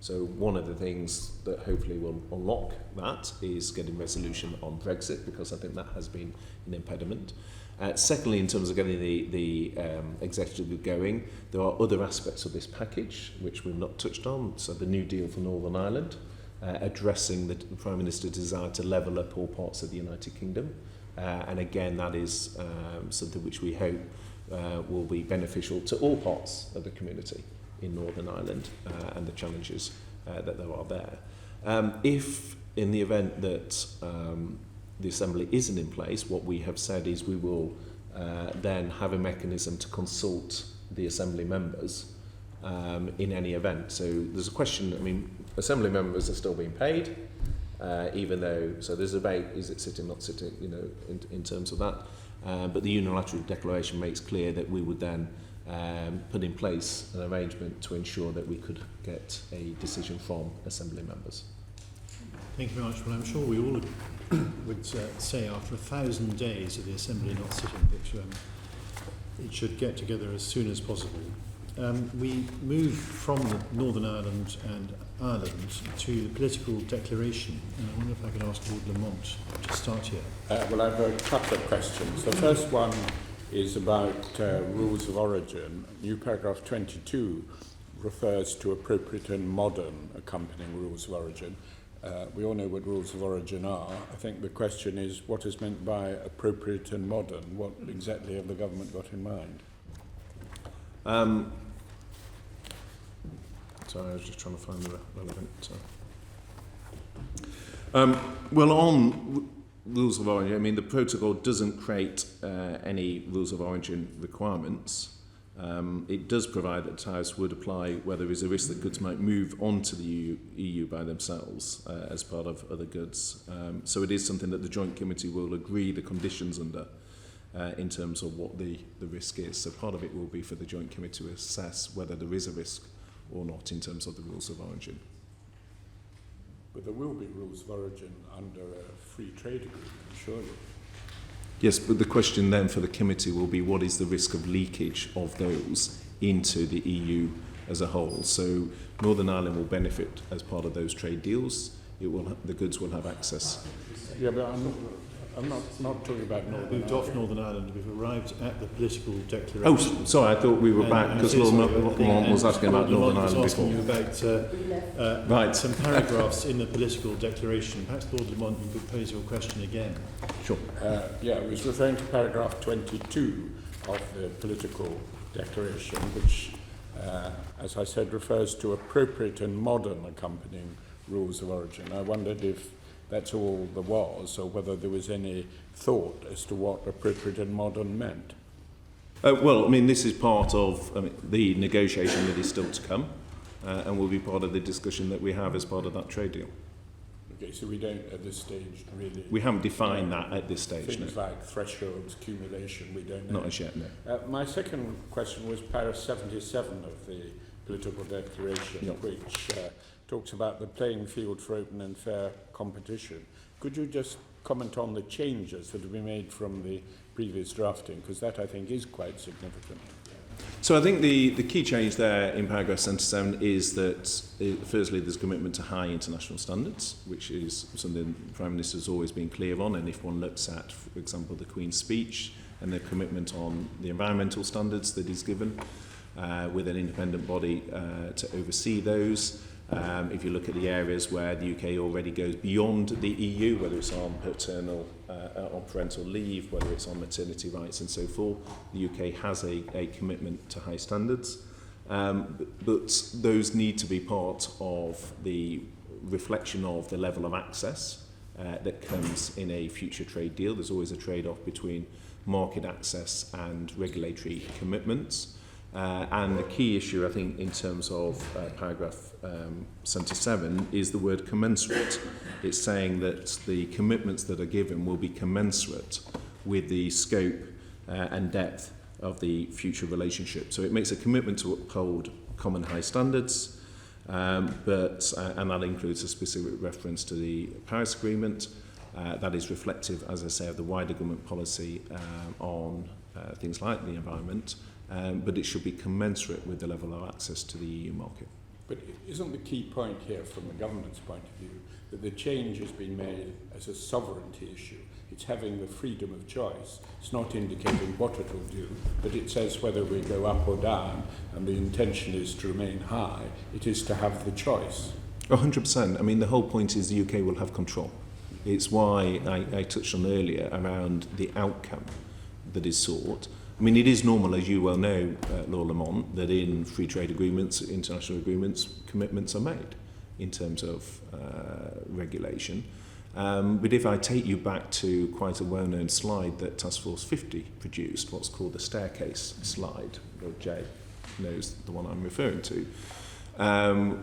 So one of the things that hopefully will unlock that is getting resolution on Brexit, because I think that has been an impediment. Secondly, in terms of getting the executive going, there are other aspects of this package which we've not touched on. So the New Deal for Northern Ireland, addressing the Prime Minister's desire to level up all parts of the United Kingdom. And again, that is something which we hope will be beneficial to all parts of the community in Northern Ireland and the challenges that there are there. If in the event that the Assembly isn't in place, what we have said is we will then have a mechanism to consult the Assembly members in any event. So there's a question, I mean, Assembly members are still being paid, even though, so there's a debate, is it sitting, not sitting, you know, in terms of that. But the unilateral declaration makes clear that we would then put in place an arrangement to ensure that we could get a decision from Assembly members. Thank you very much. Well, I'm sure we all would say after 1,000 days of the Assembly not sitting that it should get together as soon as possible. We move from Northern Ireland and Ireland to the political declaration, and I wonder if I could ask Lord Lamont to start here. Well, I have a couple of questions. The first one is about rules of origin. New paragraph 22 refers to appropriate and modern accompanying rules of origin. We all know what rules of origin are. I think the question is what is meant by appropriate and modern? What exactly have the government got in mind? Sorry, I was just trying to find the relevant. Well, on rules of origin, I mean, the protocol doesn't create any rules of origin requirements. It does provide that tariffs would apply where there is a risk that goods might move onto the EU by themselves as part of other goods. So it is something that the Joint Committee will agree the conditions under in terms of what the risk is. So part of it will be for the Joint Committee to assess whether there is a risk or not in terms of the rules of origin. But there will be rules of origin under a free trade agreement, surely. Yes, but the question then for the committee will be what is the risk of leakage of those into the EU as a whole. So Northern Ireland will benefit as part of those trade deals. The goods will have access. Yeah, but I'm not talking about Northern Ireland. Moved off Northern Ireland, we've arrived at the political declaration. Oh, sorry, I thought we were back because Lord Lamont was asking about Northern Ireland before. I was asking you about some paragraphs in the political declaration. Perhaps Lord Lamont, you could pose your question again. Sure. Yeah, I was referring to paragraph 22 of the political declaration, which, as I said, refers to appropriate and modern accompanying rules of origin. I wondered if that's all there was, or whether there was any thought as to what appropriate and modern meant. Well, I mean, this is part of the negotiation that is still to come, and will be part of the discussion that we have as part of that trade deal. Okay, so we don't, at this stage, really... We haven't defined that at this stage, things no. like thresholds, accumulation, we don't know. Not as yet, no. My second question was paragraph 77 of the political declaration, Yep. which talks about the playing field for open and fair competition. Could you just comment on the changes that have been made from the previous drafting? Because that, I think, is quite significant. So I think the key change there in paragraph 77 is that, firstly, there's commitment to high international standards, which is something the Prime Minister has always been clear on. And if one looks at, for example, the Queen's speech and the commitment on the environmental standards that is given with an independent body to oversee those, if you look at the areas where the UK already goes beyond the EU, whether it's on on parental leave, whether it's on maternity rights and so forth, the UK has a commitment to high standards. But those need to be part of the reflection of the level of access that comes in a future trade deal. There's always a trade-off between market access and regulatory commitments. And the key issue, I think, in terms of paragraph 77 is the word commensurate. It's saying that the commitments that are given will be commensurate with the scope and depth of the future relationship. So it makes a commitment to uphold common high standards, and that includes a specific reference to the Paris Agreement. That is reflective, as I say, of the wider government policy on things like the environment. But it should be commensurate with the level of access to the EU market. But isn't the key point here from the government's point of view that the change has been made as a sovereignty issue? It's having the freedom of choice. It's not indicating what it will do, but it says whether we go up or down, and the intention is to remain high. It is to have the choice. 100%. I mean, the whole point is the UK will have control. It's why I touched on earlier around the outcome that is sought. I mean, it is normal, as you well know, Lord Lamont, that in free trade agreements, international agreements, commitments are made in terms of regulation. But if I take you back to quite a well-known slide that Task Force 50 produced, what's called the staircase slide, Lord Jay knows the one I'm referring to,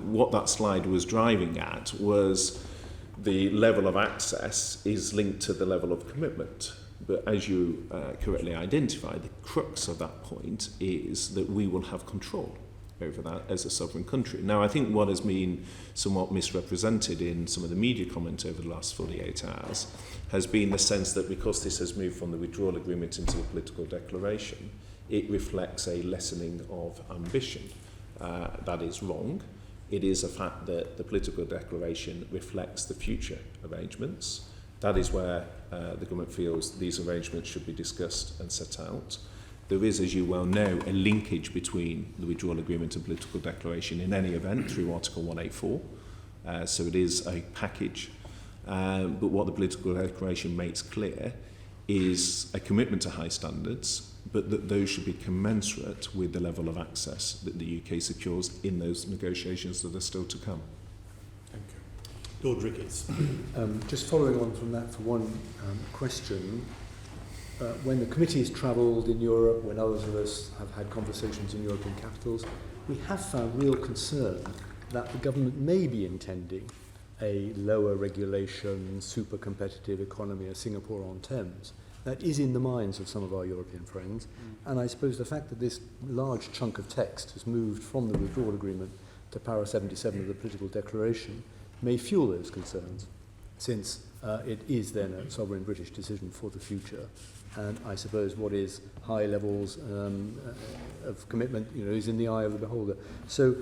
what that slide was driving at was the level of access is linked to the level of commitment. But as you correctly identified, the crux of that point is that we will have control over that as a sovereign country. Now, I think what has been somewhat misrepresented in some of the media comment over the last 48 hours has been the sense that because this has moved from the withdrawal agreement into a political declaration, it reflects a lessening of ambition. That is wrong. It is a fact that the political declaration reflects the future arrangements. That is where the government feels these arrangements should be discussed and set out. There is, as you well know, a linkage between the withdrawal agreement and political declaration in any event through Article 184. So it is a package. But what the political declaration makes clear is a commitment to high standards, but that those should be commensurate with the level of access that the UK secures in those negotiations that are still to come. Thank you. Lord Ricketts. Just following on from that for one question, when the committee has travelled in Europe, when others of us have had conversations in European capitals, we have found real concern that the government may be intending a lower regulation, super competitive economy as Singapore on Thames. That is in the minds of some of our European friends. And I suppose the fact that this large chunk of text has moved from the withdrawal agreement to para 77 of the political declaration may fuel those concerns, since it is then a sovereign British decision for the future. And I suppose what is high levels of commitment, is in the eye of the beholder. So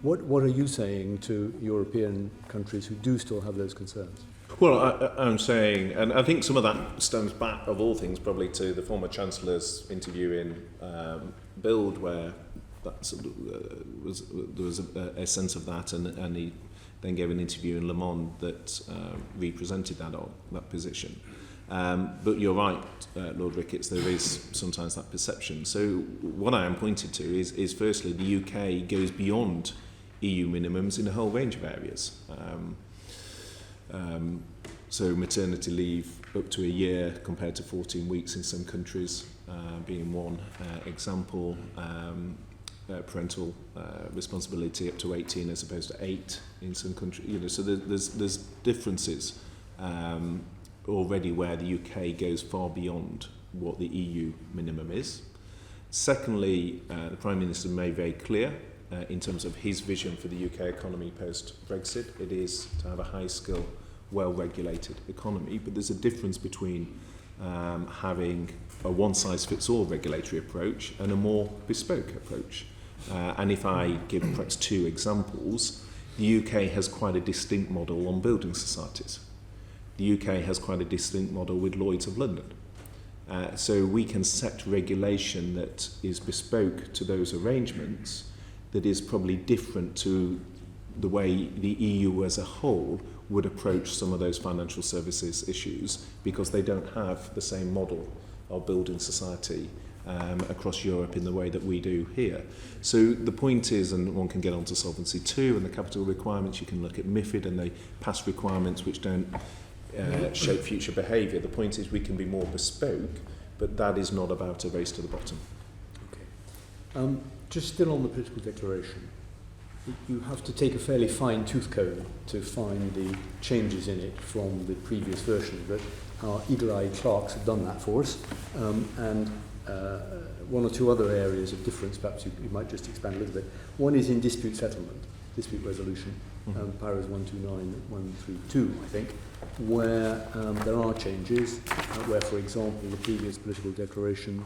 what are you saying to European countries who do still have those concerns? Well, I'm saying, and I think some of that stems back, of all things, probably to the former Chancellor's interview in Build, where that sort of, there was a sense of that, and he then gave an interview in Le Monde that represented that position. But you're right, Lord Ricketts, there is sometimes that perception. So what I am pointing to is firstly, the UK goes beyond EU minimums in a whole range of areas. So maternity leave up to a year compared to 14 weeks in some countries being one example. Parental responsibility up to 18 as opposed to 8 in some countries. So there's differences already where the UK goes far beyond what the EU minimum is. Secondly, the Prime Minister made very clear in terms of his vision for the UK economy post-Brexit. It is to have a high-skill, well-regulated economy, but there's a difference between having a one-size-fits-all regulatory approach and a more bespoke approach. And if I give perhaps two examples, the UK has quite a distinct model on building societies. The UK has quite a distinct model with Lloyd's of London. So we can set regulation that is bespoke to those arrangements that is probably different to the way the EU as a whole would approach some of those financial services issues, because they don't have the same model of building society across Europe in the way that we do here. So the point is, and one can get onto Solvency II and the capital requirements, you can look at MiFID and the past requirements which don't shape future behaviour. The point is we can be more bespoke, but that is not about a race to the bottom. Okay. Just still on the political declaration, you have to take a fairly fine-tooth comb to find the changes in it from the previous version, but our eagle-eyed clerks have done that for us. And one or two other areas of difference, perhaps you might just expand a little bit. One is in dispute settlement, dispute resolution, paras 129, 132, I think, where there are changes, where, for example, the previous political declaration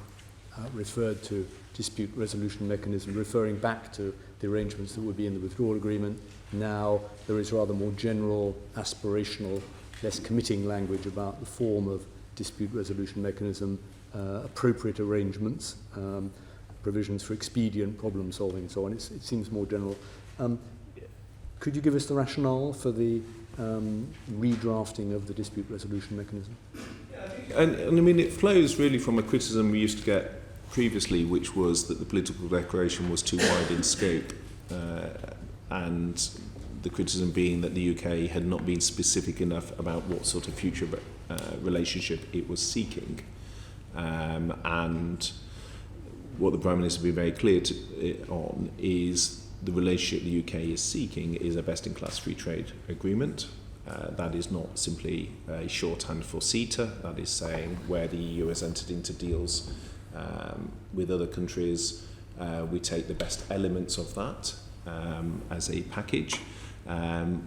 referred to dispute resolution mechanism, referring back to the arrangements that would be in the withdrawal agreement. Now there is rather more general, aspirational, less committing language about the form of dispute resolution mechanism, appropriate arrangements, provisions for expedient problem solving and so on. It seems more general. Could you give us the rationale for the redrafting of the dispute resolution mechanism? And I mean, it flows really from a criticism we used to get previously, which was that the political declaration was too wide in scope, and the criticism being that the UK had not been specific enough about what sort of future relationship it was seeking. And what the Prime Minister has been very clear on is the relationship the UK is seeking is a best-in-class free trade agreement. That is not simply a shorthand for CETA. That is saying where the EU has entered into deals with other countries, we take the best elements of that as a package,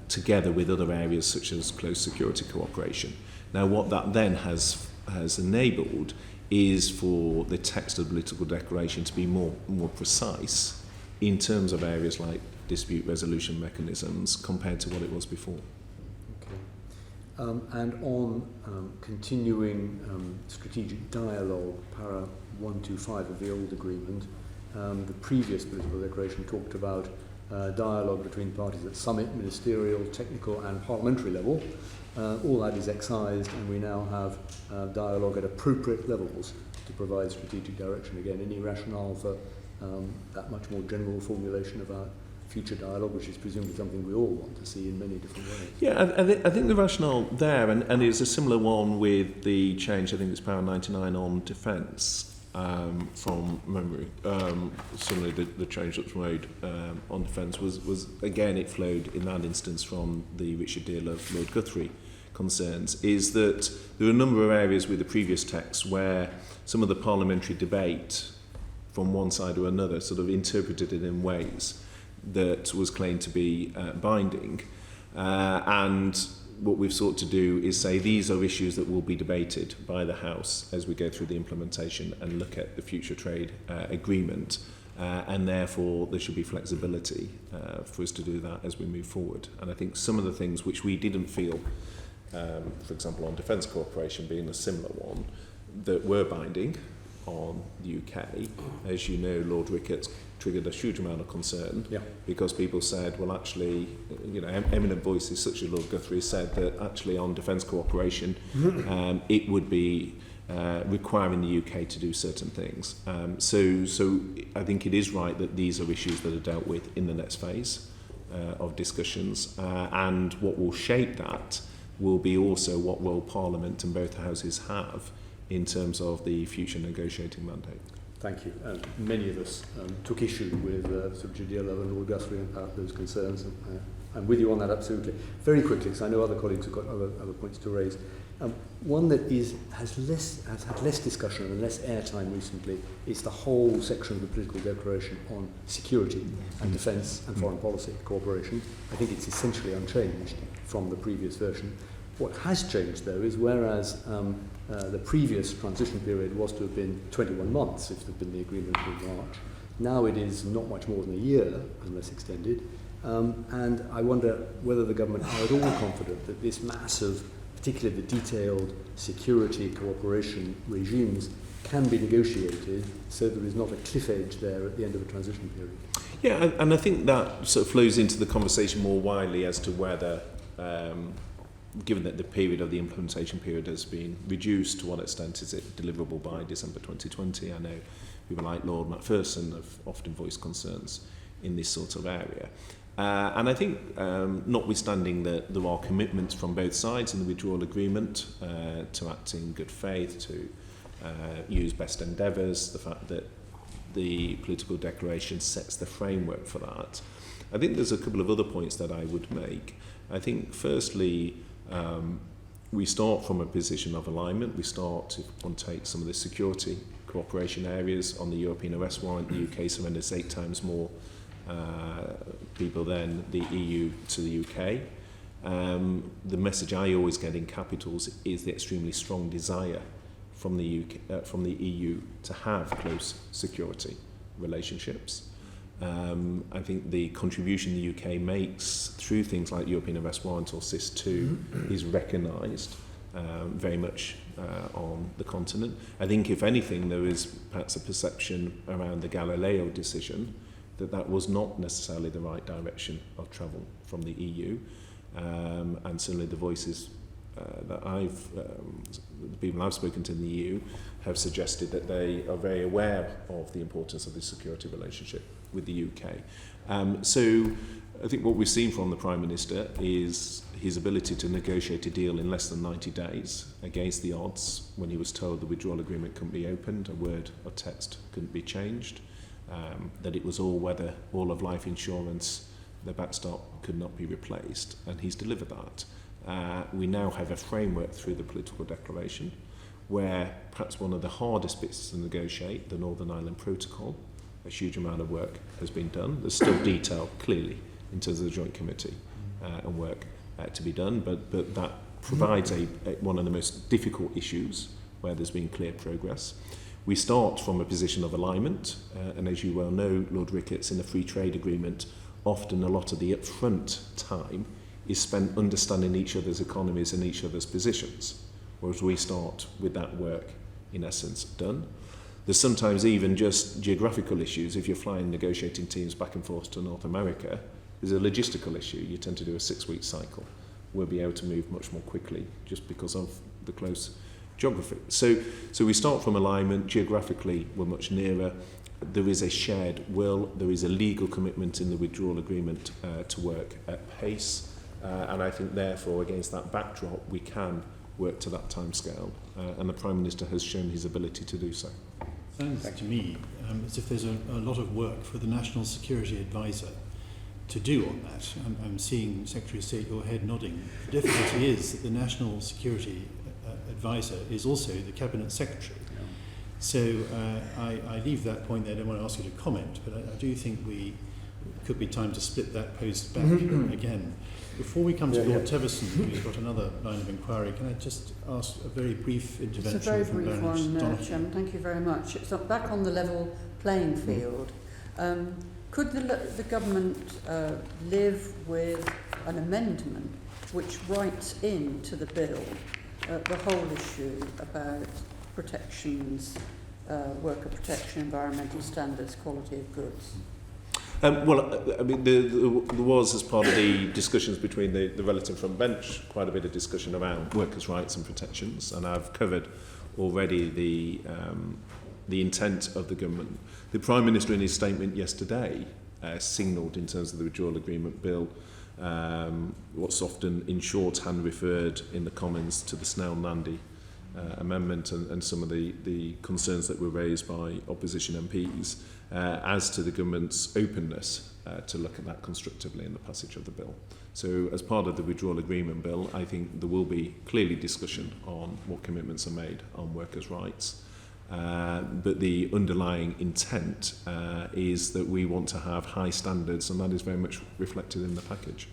together with other areas such as close security cooperation. Now, what that then has enabled is for the text of the political declaration to be more precise in terms of areas like dispute resolution mechanisms compared to what it was before. And on continuing strategic dialogue, para 125 of the old agreement, the previous political declaration talked about dialogue between parties at summit, ministerial, technical and parliamentary level. All that is excised, and we now have dialogue at appropriate levels to provide strategic direction. Again, any rationale for that much more general formulation about future dialogue, which is presumably something we all want to see in many different ways? Yeah, I think the rationale there, and it's a similar one with the change, I think it's Power 99 on defence, from memory. Similarly, the change that's made on defence was, again, it flowed in that instance from the Richard Deal of Lord Guthrie concerns, is that there are a number of areas with the previous text where some of the parliamentary debate from one side or another sort of interpreted it in ways that was claimed to be binding. And what we've sought to do is say these are issues that will be debated by the House as we go through the implementation and look at the future trade agreement. And therefore there should be flexibility for us to do that as we move forward. And I think some of the things which we didn't feel, for example on defence cooperation being a similar one, that were binding on the UK, as you know, Lord Ricketts triggered a huge amount of concern, because people said, well, actually, you know, eminent voices such as Lord Guthrie said that actually on defence cooperation, it would be requiring the UK to do certain things. So I think it is right that these are issues that are dealt with in the next phase of discussions, and what will shape that will be also what role Parliament and both houses have in terms of the future negotiating mandate. Thank you. Many of us took issue with Sir Gibraltar and Lord Guthrie about those concerns. I'm with you on that, absolutely. Very quickly, because I know other colleagues have got other points to raise. One that has had less discussion and less airtime recently is the whole section of the political declaration on security and defence and foreign policy cooperation. I think it's essentially unchanged from the previous version. What has changed, though, is whereas the previous transition period was to have been 21 months if there had been the agreement in March, now it is not much more than a year, unless extended. And I wonder whether the government are at all confident that this massive, particularly the detailed security cooperation regimes, can be negotiated so there is not a cliff edge there at the end of the transition period. Yeah, and I think that sort of flows into the conversation more widely as to whether, given that the period of the implementation period has been reduced, to what extent is it deliverable by December 2020? I know people like Lord Macpherson have often voiced concerns in this sort of area. And I think, notwithstanding that there are commitments from both sides in the withdrawal agreement to act in good faith, to use best endeavours, the fact that the political declaration sets the framework for that, I think there's a couple of other points that I would make. I think, firstly, we start from a position of alignment. We start to take some of the security cooperation areas. On the European arrest warrant, the UK surrenders 8 times more people than the EU to the UK. The message I always get in capitals is the extremely strong desire from the EU to have close security relationships. I think the contribution the UK makes through things like European Arrest Warrant or SIS2 is recognised very much on the continent. I think, if anything, there is perhaps a perception around the Galileo decision that was not necessarily the right direction of travel from the EU. And certainly the voices that the people I've spoken to in the EU have suggested that they are very aware of the importance of the security relationship with the UK. So I think what we've seen from the Prime Minister is his ability to negotiate a deal in less than 90 days against the odds when he was told the withdrawal agreement couldn't be opened, a word or text couldn't be changed, that it was all weather, all of life insurance, the backstop could not be replaced, and he's delivered that. We now have a framework through the political declaration where perhaps one of the hardest bits to negotiate, the Northern Ireland Protocol, a huge amount of work has been done. There's still detail, clearly, in terms of the Joint Committee and work to be done, but that provides one of the most difficult issues where there's been clear progress. We start from a position of alignment, and as you well know, Lord Ricketts, in a free trade agreement, often a lot of the upfront time is spent understanding each other's economies and each other's positions, whereas we start with that work, in essence, done. There's sometimes even just geographical issues. If you're flying negotiating teams back and forth to North America, there's a logistical issue. You tend to do a 6-week cycle. We'll be able to move much more quickly just because of the close geography. So we start from alignment. Geographically, we're much nearer. There is a shared will. There is a legal commitment in the withdrawal agreement to work at pace. And I think, therefore, against that backdrop, we can work to that timescale. And the Prime Minister has shown his ability to do so. Sounds to me as if there's a lot of work for the National Security Advisor to do on that. I'm seeing, Secretary of State, your head nodding. The difficulty is that the National Security Advisor is also the Cabinet Secretary. Yeah. So I leave that point there. I don't want to ask you to comment, but I do think we could be time to split that post back again. Before we come to Lord Teverson, who's got another line of inquiry, can I just ask a very brief intervention It's a very from brief Baroness one, Donoghue? Chairman. Thank you very much. It's back on the level playing field. Could the government live with an amendment which writes into the bill the whole issue about protections, worker protection, environmental standards, quality of goods? Well, I mean, there was, as part of the discussions between the relative front bench, quite a bit of discussion around workers' rights and protections, and I've covered already the intent of the government. The Prime Minister, in his statement yesterday, signalled, in terms of the withdrawal agreement bill, what's often in shorthand referred in the Commons to the Snell-Nandy amendment and some of the concerns that were raised by opposition MPs as to the government's openness to look at that constructively in the passage of the bill. So as part of the withdrawal agreement bill, I think there will be clearly discussion on what commitments are made on workers' rights. But the underlying intent is that we want to have high standards, and that is very much reflected in the package.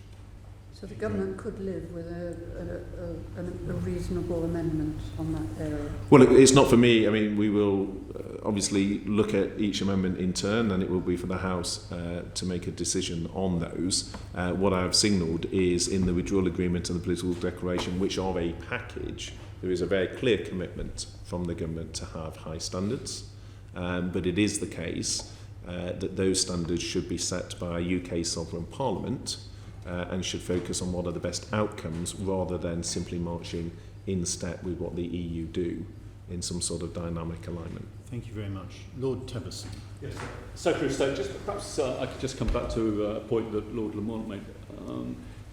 So the government could live with a reasonable amendment on that area? Well, it's not for me. I mean, we will obviously look at each amendment in turn, and it will be for the House to make a decision on those. What I have signalled is in the withdrawal agreement and the political declaration, which are a package, there is a very clear commitment from the government to have high standards. But it is the case that those standards should be set by a UK sovereign parliament, and should focus on what are the best outcomes rather than simply marching in step with what the EU do in some sort of dynamic alignment. Thank you very much. Lord Teverson. Yes, Secretary of State, just perhaps I could just come back to a point that Lord Lamont made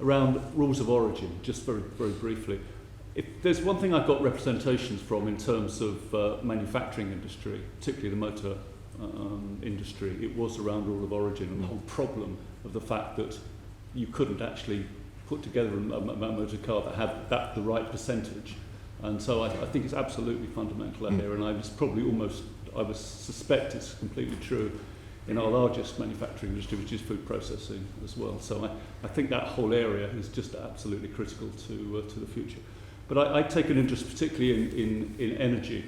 around rules of origin, just very, very briefly. If there's one thing I've got representations from in terms of manufacturing industry, particularly the motor industry, it was around rule of origin and the whole problem of the fact that you couldn't actually put together a motor car that had the right percentage. And so I think it's absolutely fundamental here, and I would suspect it's completely true in our largest manufacturing industry, which is food processing as well. So I think that whole area is just absolutely critical to the future. But I take an interest particularly in energy.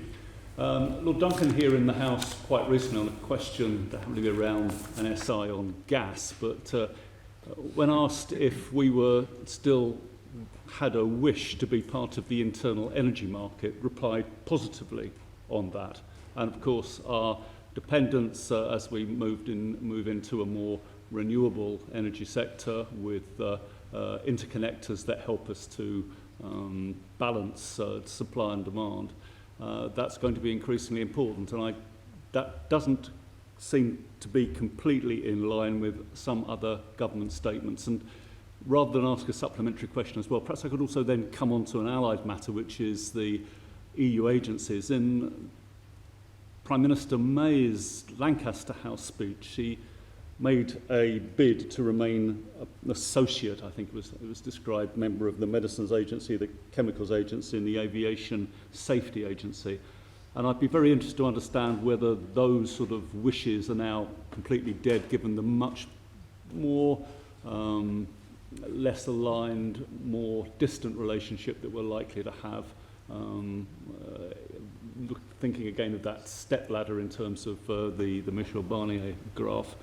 Lord Duncan here in the House quite recently on a question that happened to be around an SI on gas, but when asked if we were still had a wish to be part of the internal energy market, replied positively on that. And of course our dependence as we move into a more renewable energy sector with interconnectors that help us to balance supply and demand, that's going to be increasingly important, and that doesn't seem to be completely in line with some other government statements. And rather than ask a supplementary question as well, perhaps I could also then come on to an allied matter, which is the EU agencies. In Prime Minister May's Lancaster House speech, she made a bid to remain an associate, I think it was described, member of the Medicines Agency, the Chemicals Agency and the Aviation Safety Agency. And I'd be very interested to understand whether those sort of wishes are now completely dead, given the much more less aligned, more distant relationship that we're likely to have. Thinking again of that stepladder in terms of the Michel Barnier graph.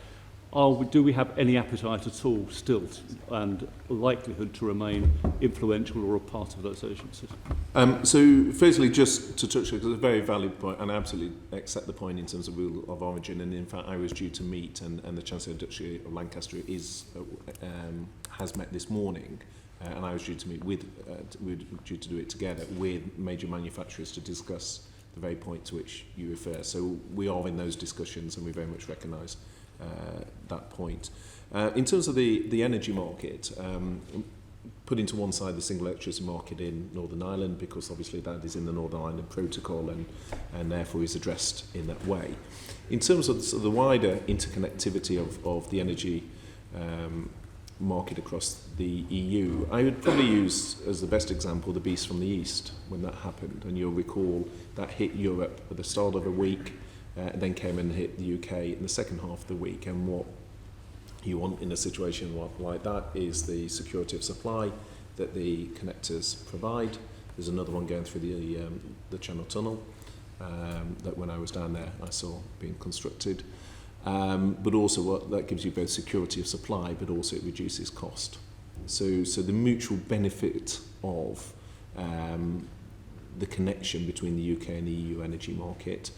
Do we have any appetite at all still and likelihood to remain influential or a part of those agencies? So firstly, just to touch on, because it's a very valid point, and I absolutely accept the point in terms of rule of origin, and in fact I was due to meet, and the Chancellor of Duchy of Lancaster has met this morning, and I was due to meet we're due to do it together with major manufacturers to discuss the very point to which you refer. So we are in those discussions, and we very much recognise that point. In terms of the energy market, putting to one side the single electricity market in Northern Ireland, because obviously that is in the Northern Ireland Protocol and therefore is addressed in that way. In terms of the wider interconnectivity of the energy market across the EU, I would probably use as the best example the Beast from the East when that happened, and you'll recall that hit Europe at the start of a week, then came and hit the UK in the second half of the week. And what you want in a situation like that is the security of supply that the connectors provide. There's another one going through the Channel Tunnel that when I was down there I saw being constructed. But also what that gives you both security of supply, but also it reduces cost. So the mutual benefit of the connection between the UK and the EU energy market,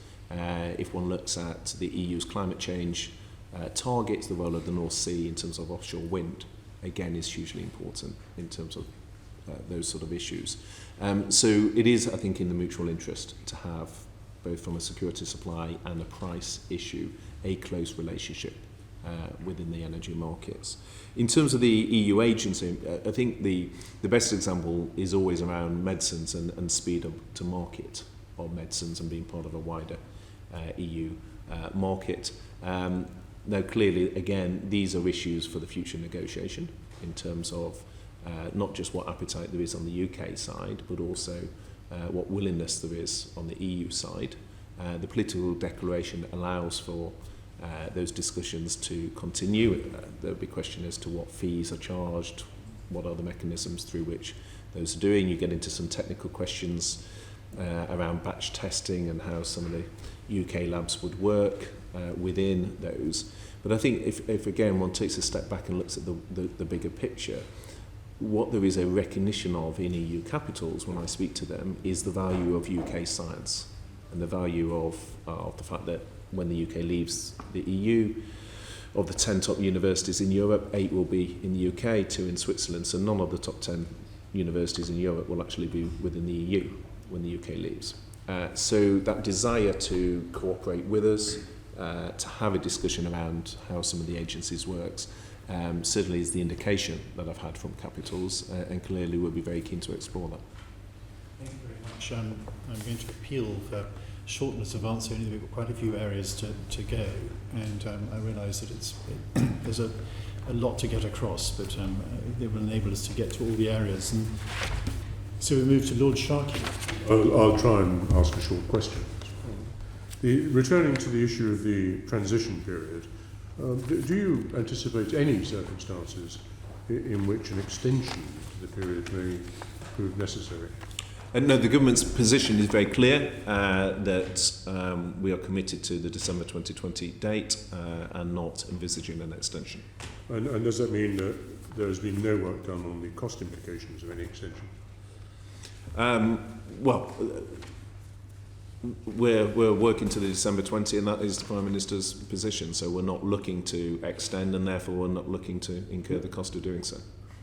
if one looks at the EU's climate change targets, the role of the North Sea in terms of offshore wind, again, is hugely important in terms of those sort of issues. So it is, I think, in the mutual interest to have, both from a security supply and a price issue, a close relationship within the energy markets. In terms of the EU agency, I think the best example is always around medicines and speed up to market of medicines and being part of a wider EU market. Now, clearly, again, these are issues for the future negotiation in terms of not just what appetite there is on the UK side, but also what willingness there is on the EU side. The political declaration allows for those discussions to continue. There'll be a question as to what fees are charged, what are the mechanisms through which those are doing. You get into some technical questions around batch testing and how some of the UK labs would work within those. But I think if again one takes a step back and looks at the bigger picture, what there is a recognition of in EU capitals when I speak to them is the value of UK science and the value of the fact that when the UK leaves the EU, of the 10 top universities in Europe, 8 will be in the UK, 2 in Switzerland, so none of the top 10 universities in Europe will actually be within the EU when the UK leaves. So that desire to cooperate with us, to have a discussion around how some of the agencies works, certainly is the indication that I've had from capitals, and clearly we'll be very keen to explore that. Thank you very much. I'm going to appeal for shortness of answer. Only we've got quite a few areas to go, and I realise that there's a lot to get across, but they will enable us to get to all the areas. And so we move to Lord Sharkey. I'll try and ask a short question. Returning to the issue of the transition period, do you anticipate any circumstances in which an extension to the period may prove necessary? No, the government's position is very clear that we are committed to the December 2020 date and not envisaging an extension. And does that mean that there has been no work done on the cost implications of any extension? We're working to the December 20, and that is the Prime Minister's position. So we're not looking to extend, and therefore we're not looking to incur the cost of doing so.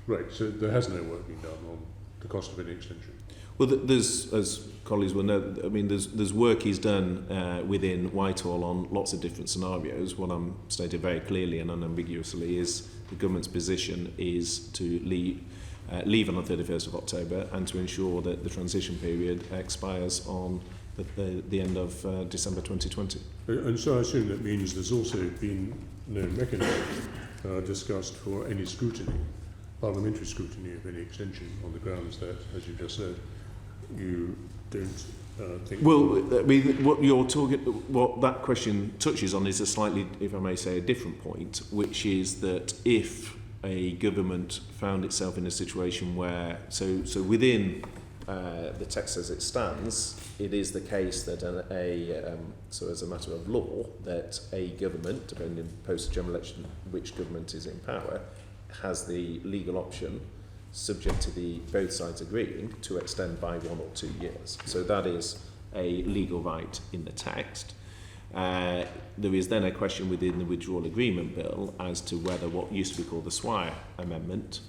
Right. So there has no work been done on the cost of any extension. Well, there's, as colleagues will know, I mean, there's work he's done within Whitehall on lots of different scenarios. What I'm stated very clearly and unambiguously is the government's position is to leave on the 31st of October and to ensure that the transition period expires on the end of December 2020. And so I assume that means there's also been no mechanism discussed for any scrutiny, parliamentary scrutiny of any extension, on the grounds that, as you just said, you don't think... Well, I mean, what that question touches on is a slightly, if I may say, a different point, which is that if a government found itself in a situation where, so within the text as it stands, it is the case that so as a matter of law, that a government, depending post general election which government is in power, has the legal option, subject to both sides agreeing, to extend by 1 or 2 years. So that is a legal right in the text. There is then a question within the withdrawal agreement bill as to whether what used to be called the Swire Amendment,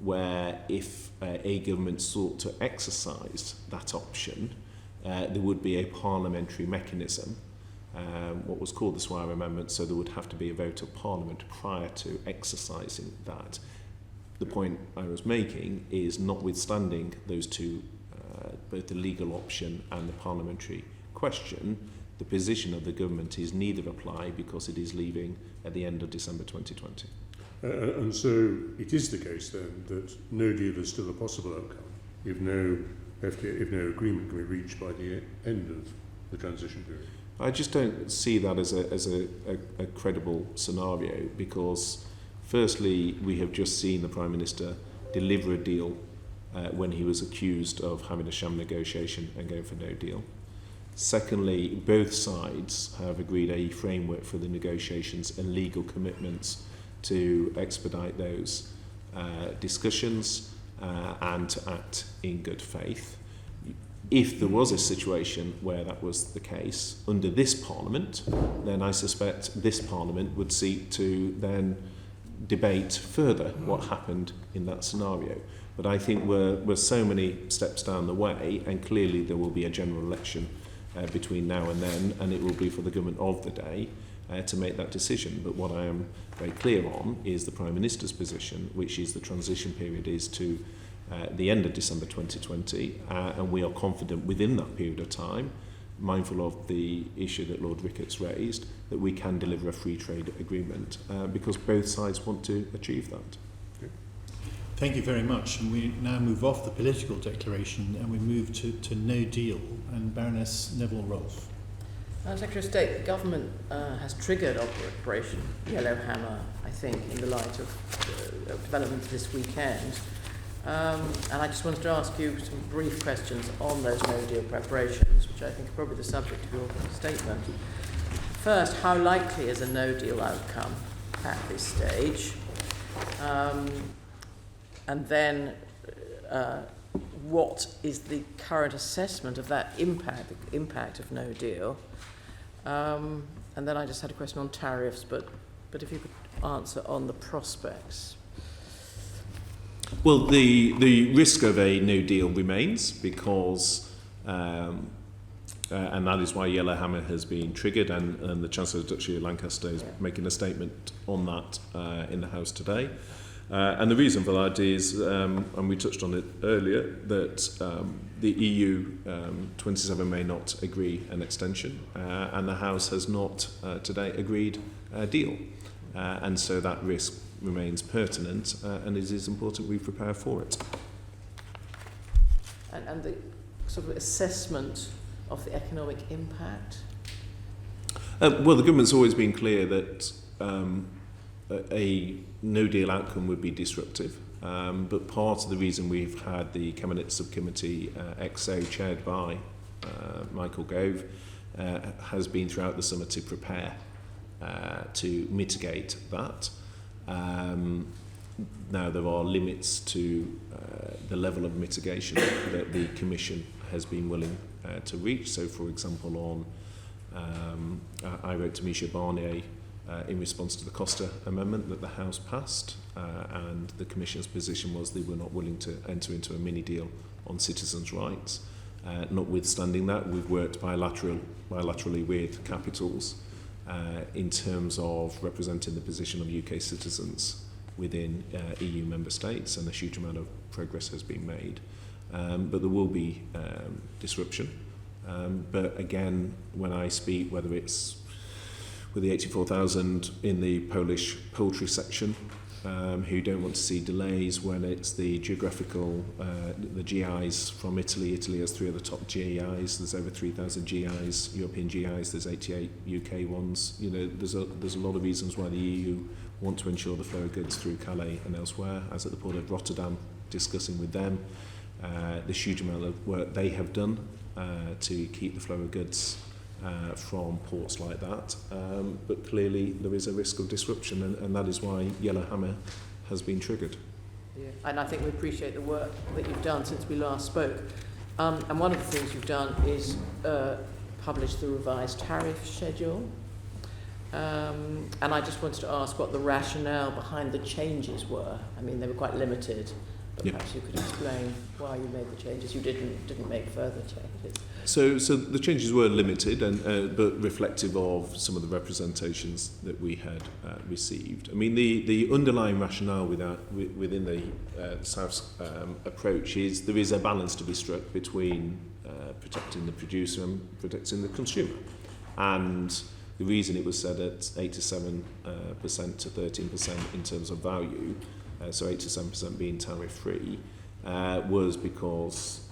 where if a government sought to exercise that option, there would be a parliamentary mechanism, what was called the Swire Amendment, so there would have to be a vote of Parliament prior to exercising that. The point I was making is, notwithstanding those two, both the legal option and the parliamentary question, the position of the government is neither apply because it is leaving at the end of December 2020. And so it is the case then that no deal is still a possible outcome if no agreement can be reached by the end of the transition period. I just don't see that as a credible scenario, because firstly, we have just seen the Prime Minister deliver a deal when he was accused of having a sham negotiation and going for no deal. Secondly, both sides have agreed a framework for the negotiations and legal commitments to expedite those discussions and to act in good faith. If there was a situation where that was the case under this Parliament, then I suspect this Parliament would seek to then debate further what happened in that scenario. But I think we're so many steps down the way, and clearly there will be a general election between now and then, and it will be for the government of the day to make that decision. But what I am very clear on is the Prime Minister's position, which is the transition period is to the end of December 2020, and we are confident within that period of time, mindful of the issue that Lord Ricketts raised, that we can deliver a free trade agreement because both sides want to achieve that. Thank you very much. And we now move off the political declaration and we move to no deal. And Baroness Neville-Rolfe. Secretary of State, the government has triggered Operation Yellowhammer, I think, in the light of developments this weekend. And I just wanted to ask you some brief questions on those no-deal preparations, which I think are probably the subject of your statement. First, how likely is a no-deal outcome at this stage? And then, what is the current assessment of that impact, the impact of no deal? And then I just had a question on tariffs, but if you could answer on the prospects. Well, the risk of a no deal remains because, and that is why Yellowhammer has been triggered, and the Chancellor of Duchy of Lancaster is making a statement on that in the House today. And the reason for that is, and we touched on it earlier, that the EU 27 may not agree an extension, and the House has not today agreed a deal. And so that risk remains pertinent, and it is important we prepare for it. And the sort of assessment of the economic impact? Well, the government's always been clear that a no-deal outcome would be disruptive, But part of the reason we've had the Cabinet Subcommittee XO chaired by Michael Gove has been throughout the summer to prepare to mitigate that. Now there are limits to the level of mitigation that the Commission has been willing to reach. So, for example, I wrote to Misha Barnier in response to the Costa Amendment that the House passed, and the Commission's position was they were not willing to enter into a mini-deal on citizens' rights. Notwithstanding that, we've worked bilaterally with capitals in terms of representing the position of UK citizens within EU member states, and a huge amount of progress has been made. But there will be disruption. But again, when I speak, whether it's with the 84,000 in the Polish poultry section, who don't want to see delays, when it's the geographical, the GIs from Italy. Italy has 3 of the top GIs. There's over 3,000 GIs, European GIs. There's 88 UK ones. You know, there's a lot of reasons why the EU want to ensure the flow of goods through Calais and elsewhere, as at the port of Rotterdam, discussing with them the huge amount of work they have done to keep the flow of goods from ports like that. But clearly there is a risk of disruption, and that is why Yellowhammer has been triggered. Yeah. And I think we appreciate the work that you've done since we last spoke. And one of the things you've done is publish the revised tariff schedule. And I just wanted to ask what the rationale behind the changes were. I mean, they were quite limited, but perhaps you could explain why you made the changes. You didn't make further changes. So the changes were limited, and but reflective of some of the representations that we had received. I mean, the underlying rationale within the South's approach is there is a balance to be struck between protecting the producer and protecting the consumer. And the reason it was set at 87% to 13% in terms of value, so 8 to 7% being tariff-free, was because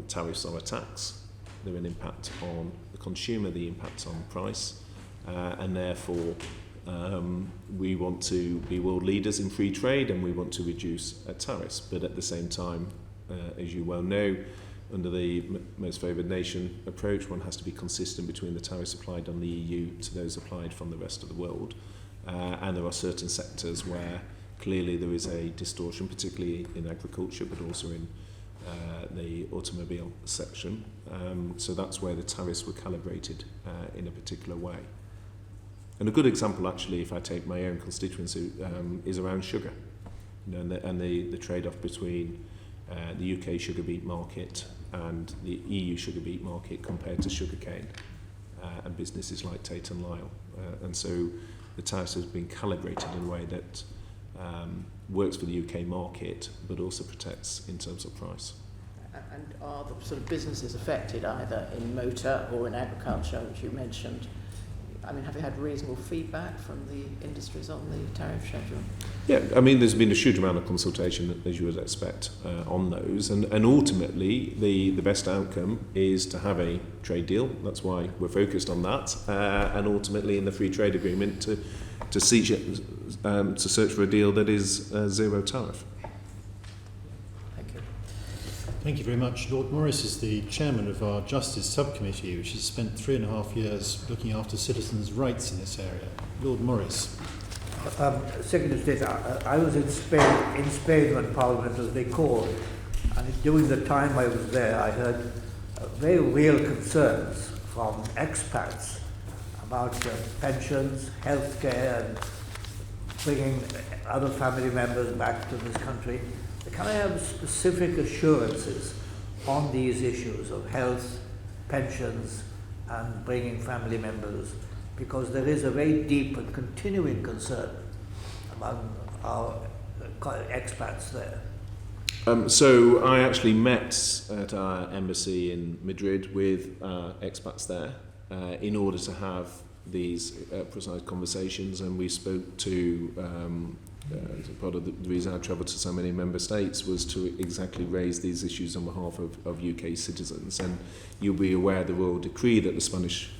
tariffs are a tax. They're an impact on the consumer, the impact on price, and therefore we want to be world leaders in free trade, and we want to reduce tariffs. But at the same time, as you well know, under the most favoured nation approach, one has to be consistent between the tariffs applied on the EU to those applied from the rest of the world. And there are certain sectors where clearly there is a distortion, particularly in agriculture, but also in the automobile section. So that's where the tariffs were calibrated in a particular way. And a good example, actually, if I take my own constituency, is around sugar. You know, and the trade-off between the UK sugar beet market and the EU sugar beet market compared to sugarcane and businesses like Tate and Lyle. And so the tariffs has been calibrated in a way that works for the UK market, but also protects in terms of price. And are the sort of businesses affected either in motor or in agriculture, which you mentioned? I mean, have you had reasonable feedback from the industries on the tariff schedule? Yeah, I mean, there's been a huge amount of consultation, as you would expect, on those. And ultimately, the best outcome is to have a trade deal. That's why we're focused on that. And ultimately, in the free trade agreement, to search for a deal that is zero tariff. Thank you. Thank you very much. Lord Morris is the chairman of our Justice Subcommittee, which has spent 3.5 years looking after citizens' rights in this area. Lord Morris. Secretary of State, I was in Spain when Parliament was recalled, and during the time I was there, I heard very real concerns from expats about pensions, healthcare, and bringing other family members back to this country. Can I have specific assurances on these issues of health, pensions, and bringing family members? Because there is a very deep and continuing concern among our expats there. So I actually met at our embassy in Madrid with expats there in order to have these precise conversations, and we spoke to part of the reason I travelled to so many member states was to exactly raise these issues on behalf of UK citizens. And you'll be aware the royal decree that the Spanish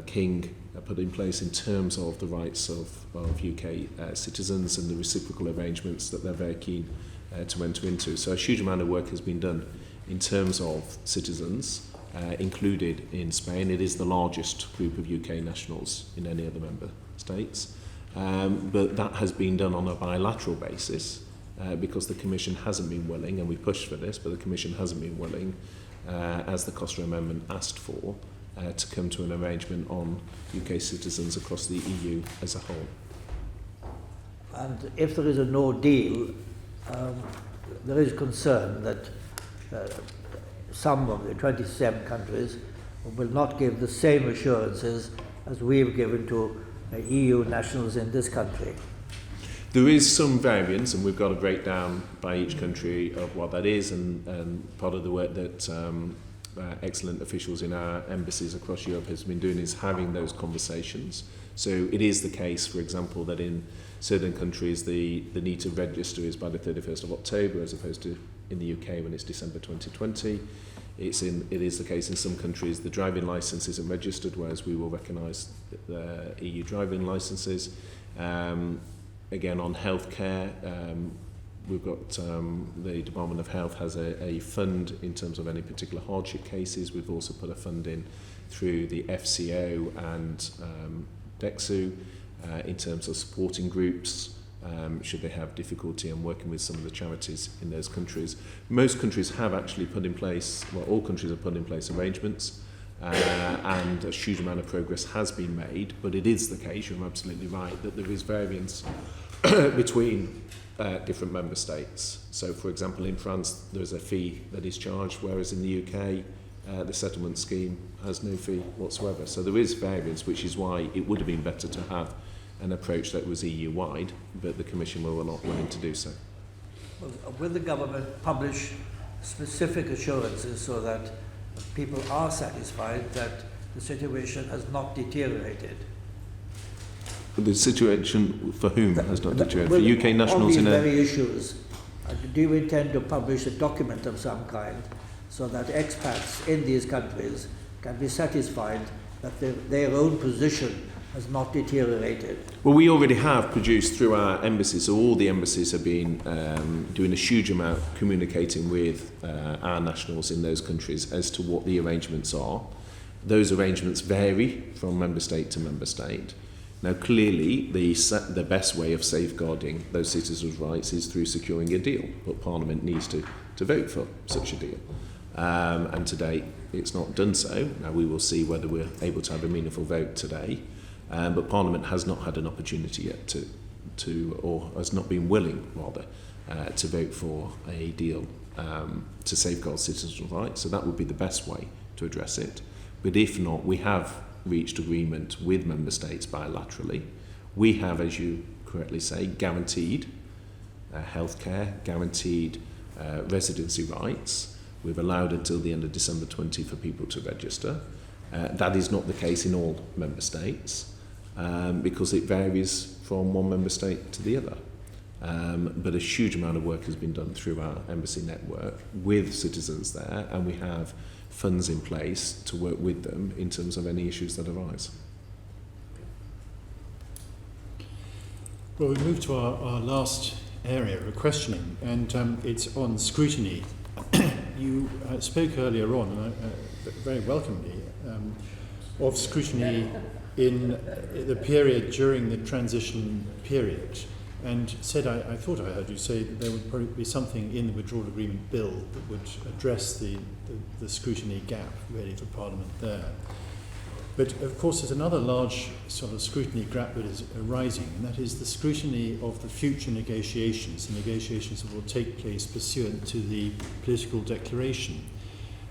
King put in place in terms of the rights of UK citizens and the reciprocal arrangements that they're very keen to enter into. So a huge amount of work has been done in terms of citizens included in Spain. It is the largest group of UK nationals in any other member states. But that has been done on a bilateral basis because the Commission hasn't been willing, and we pushed for this, but the Commission hasn't been willing, as the Costa Amendment asked for, to come to an arrangement on UK citizens across the EU as a whole. And if there is a no deal, there is concern that some of the 27 countries will not give the same assurances as we've given to EU nationals in this country. There is some variance, and we've got a breakdown by each country of what that is, and part of the work that excellent officials in our embassies across Europe has been doing is having those conversations. So it is the case, for example, that in certain countries the need to register is by the 31st of October as opposed to in the UK when it's December 2020. It is the case in some countries the driving licence isn't registered, whereas we will recognise the EU driving licences. Again, on healthcare, we've got the Department of Health has a fund in terms of any particular hardship cases. We've also put a fund in through the FCO and DEXU in terms of supporting groups should they have difficulty in working with some of the charities in those countries. Most countries have actually put in place, well, all countries have put in place arrangements, and a huge amount of progress has been made, but it is the case, you're absolutely right, that there is variance between different member states. So, for example, in France, there's a fee that is charged, whereas in the UK, the settlement scheme has no fee whatsoever. So there is variance, which is why it would have been better to have an approach that was EU-wide, but the Commission were not willing to do so. Well, will the government publish specific assurances so that people are satisfied that the situation has not deteriorated? The situation for whom has not deteriorated? For UK nationals on these in very issues, do you intend to publish a document of some kind so that expats in these countries can be satisfied that their own position has not deteriorated? Well, we already have produced through our embassies, so all the embassies have been doing a huge amount communicating with our nationals in those countries as to what the arrangements are. Those arrangements vary from member state to member state. Now, clearly, the best way of safeguarding those citizens' rights is through securing a deal, but Parliament needs to vote for such a deal. And to date, it's not done so. Now, we will see whether we're able to have a meaningful vote today. But Parliament has not had an opportunity yet or has not been willing, rather, to vote for a deal to safeguard citizens' rights. So that would be the best way to address it. But if not, we have reached agreement with member states bilaterally. We have, as you correctly say, guaranteed healthcare, guaranteed residency rights. We've allowed until the end of December 20 for people to register. That is not the case in all member states because it varies from one member state to the other. But a huge amount of work has been done through our embassy network with citizens there, and we have funds in place to work with them in terms of any issues that arise. Well, we move to our last area of questioning, and it's on scrutiny. You spoke earlier on, very welcomely, of scrutiny in the period during the transition period, and said, I thought I heard you say that there would probably be something in the withdrawal agreement bill that would address the scrutiny gap, really, for Parliament there. But of course there's another large sort of scrutiny gap that is arising, and that is the scrutiny of the future negotiations, the negotiations that will take place pursuant to the political declaration.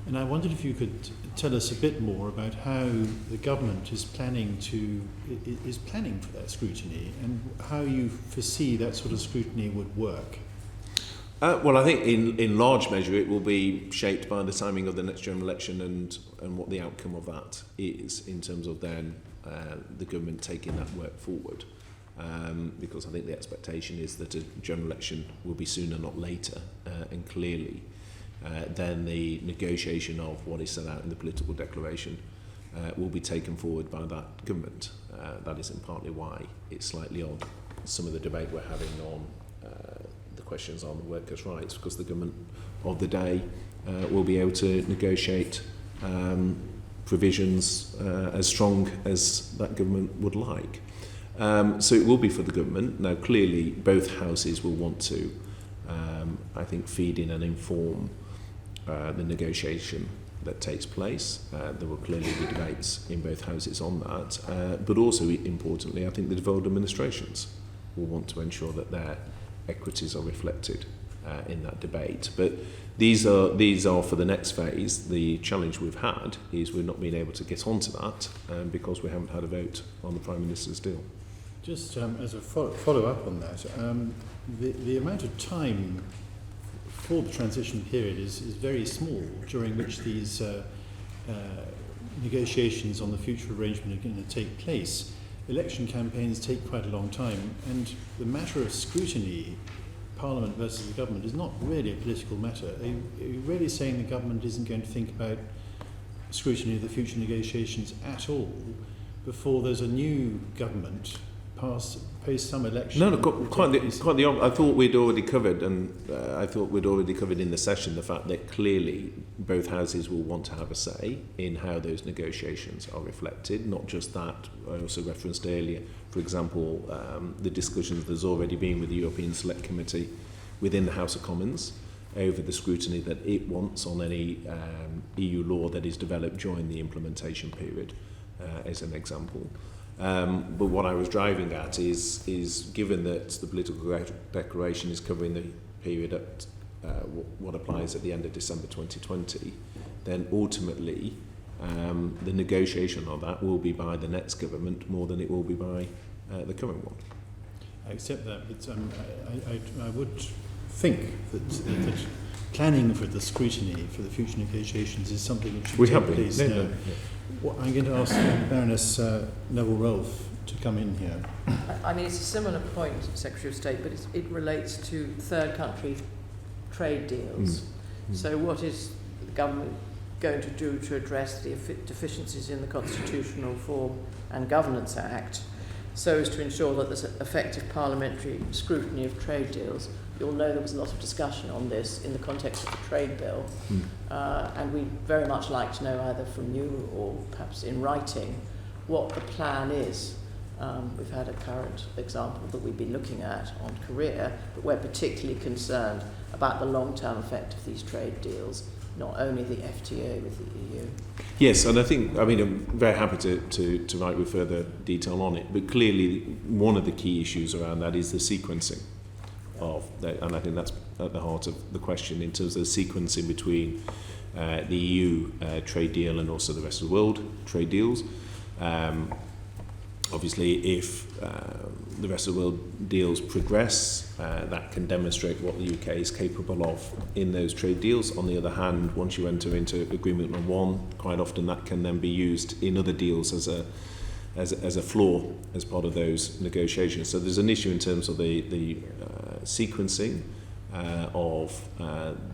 And I wondered if you could tell us a bit more about how the government is planning for that scrutiny, and how you foresee that sort of scrutiny would work. Well, I think in large measure it will be shaped by the timing of the next general election and what the outcome of that is in terms of then the government taking that work forward. Because I think the expectation is that a general election will be sooner, not later, and clearly then the negotiation of what is set out in the political declaration will be taken forward by that government. That isn't partly why it's slightly odd, some of the debate we're having on the questions on the workers' rights, because the government of the day will be able to negotiate provisions as strong as that government would like. So it will be for the government. Now, clearly, both houses will want to, I think, feed in and inform the negotiation that takes place. There will clearly be debates in both houses on that. But also, importantly, I think the devolved administrations will want to ensure that their equities are reflected in that debate. But these are for the next phase. The challenge we've had is we've not been able to get onto that because we haven't had a vote on the Prime Minister's deal. Just as a follow-up on that, the amount of time for the transition period is very small, during which these negotiations on the future arrangement are going to take place. Election campaigns take quite a long time, and the matter of scrutiny, Parliament versus the government, is not really a political matter. Are you really saying the government isn't going to think about scrutiny of the future negotiations at all before there's a new government post some election? No, quite the opposite. I thought we'd already covered, in the session the fact that clearly both houses will want to have a say in how those negotiations are reflected. Not just that, I also referenced earlier, for example, the discussions there's already been with the European Select Committee within the House of Commons over the scrutiny that it wants on any EU law that is developed during the implementation period, as an example. But what I was driving at is given that the political declaration is covering the period at what applies at the end of December 2020, then ultimately the negotiation on that will be by the next government more than it will be by the current one. I accept that, but I would think that planning for the scrutiny for the future negotiations is something which should take place now. No. Well, I'm going to ask Baroness Neville-Rolfe to come in here. I mean, it's a similar point, Secretary of State, but it relates to third country trade deals. So what is the government going to do to address the deficiencies in the Constitutional Reform and Governance Act so as to ensure that there's effective parliamentary scrutiny of trade deals? You'll know there was a lot of discussion on this in the context of the trade bill, and we'd very much like to know either from you or perhaps in writing what the plan is. We've had a current example that we've been looking at on Korea, but we're particularly concerned about the long-term effect of these trade deals, not only the FTA with the EU. Yes, and I'm very happy to write with further detail on it, but clearly one of the key issues around that is the sequencing of that, and I think that's at the heart of the question in terms of the sequencing between the EU trade deal and also the rest of the world trade deals. Obviously, if the rest of the world deals progress, that can demonstrate what the UK is capable of in those trade deals. On the other hand, once you enter into agreement on one, quite often that can then be used in other deals as a flaw as part of those negotiations. So there's an issue in terms of the sequencing of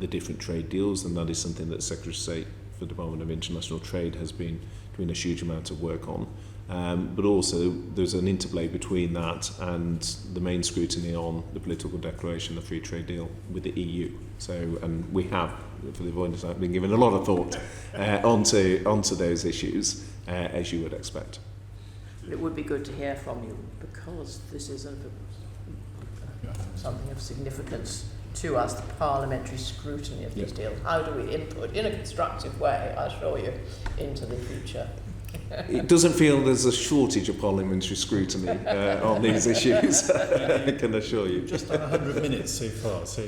the different trade deals, and that is something that Secretary of State for the Department of International Trade has been doing a huge amount of work on. But also there's an interplay between that and the main scrutiny on the political declaration, the free trade deal with the EU. So, and we have, for the avoidance of been given a lot of thought onto those issues, as you would expect. It would be good to hear from you, because this is something of significance to us, the parliamentary scrutiny of these deals. How do we input, in a constructive way, I assure you, into the future? It doesn't feel there's a shortage of parliamentary scrutiny on these issues, I can assure you. Just on 100 minutes so far. So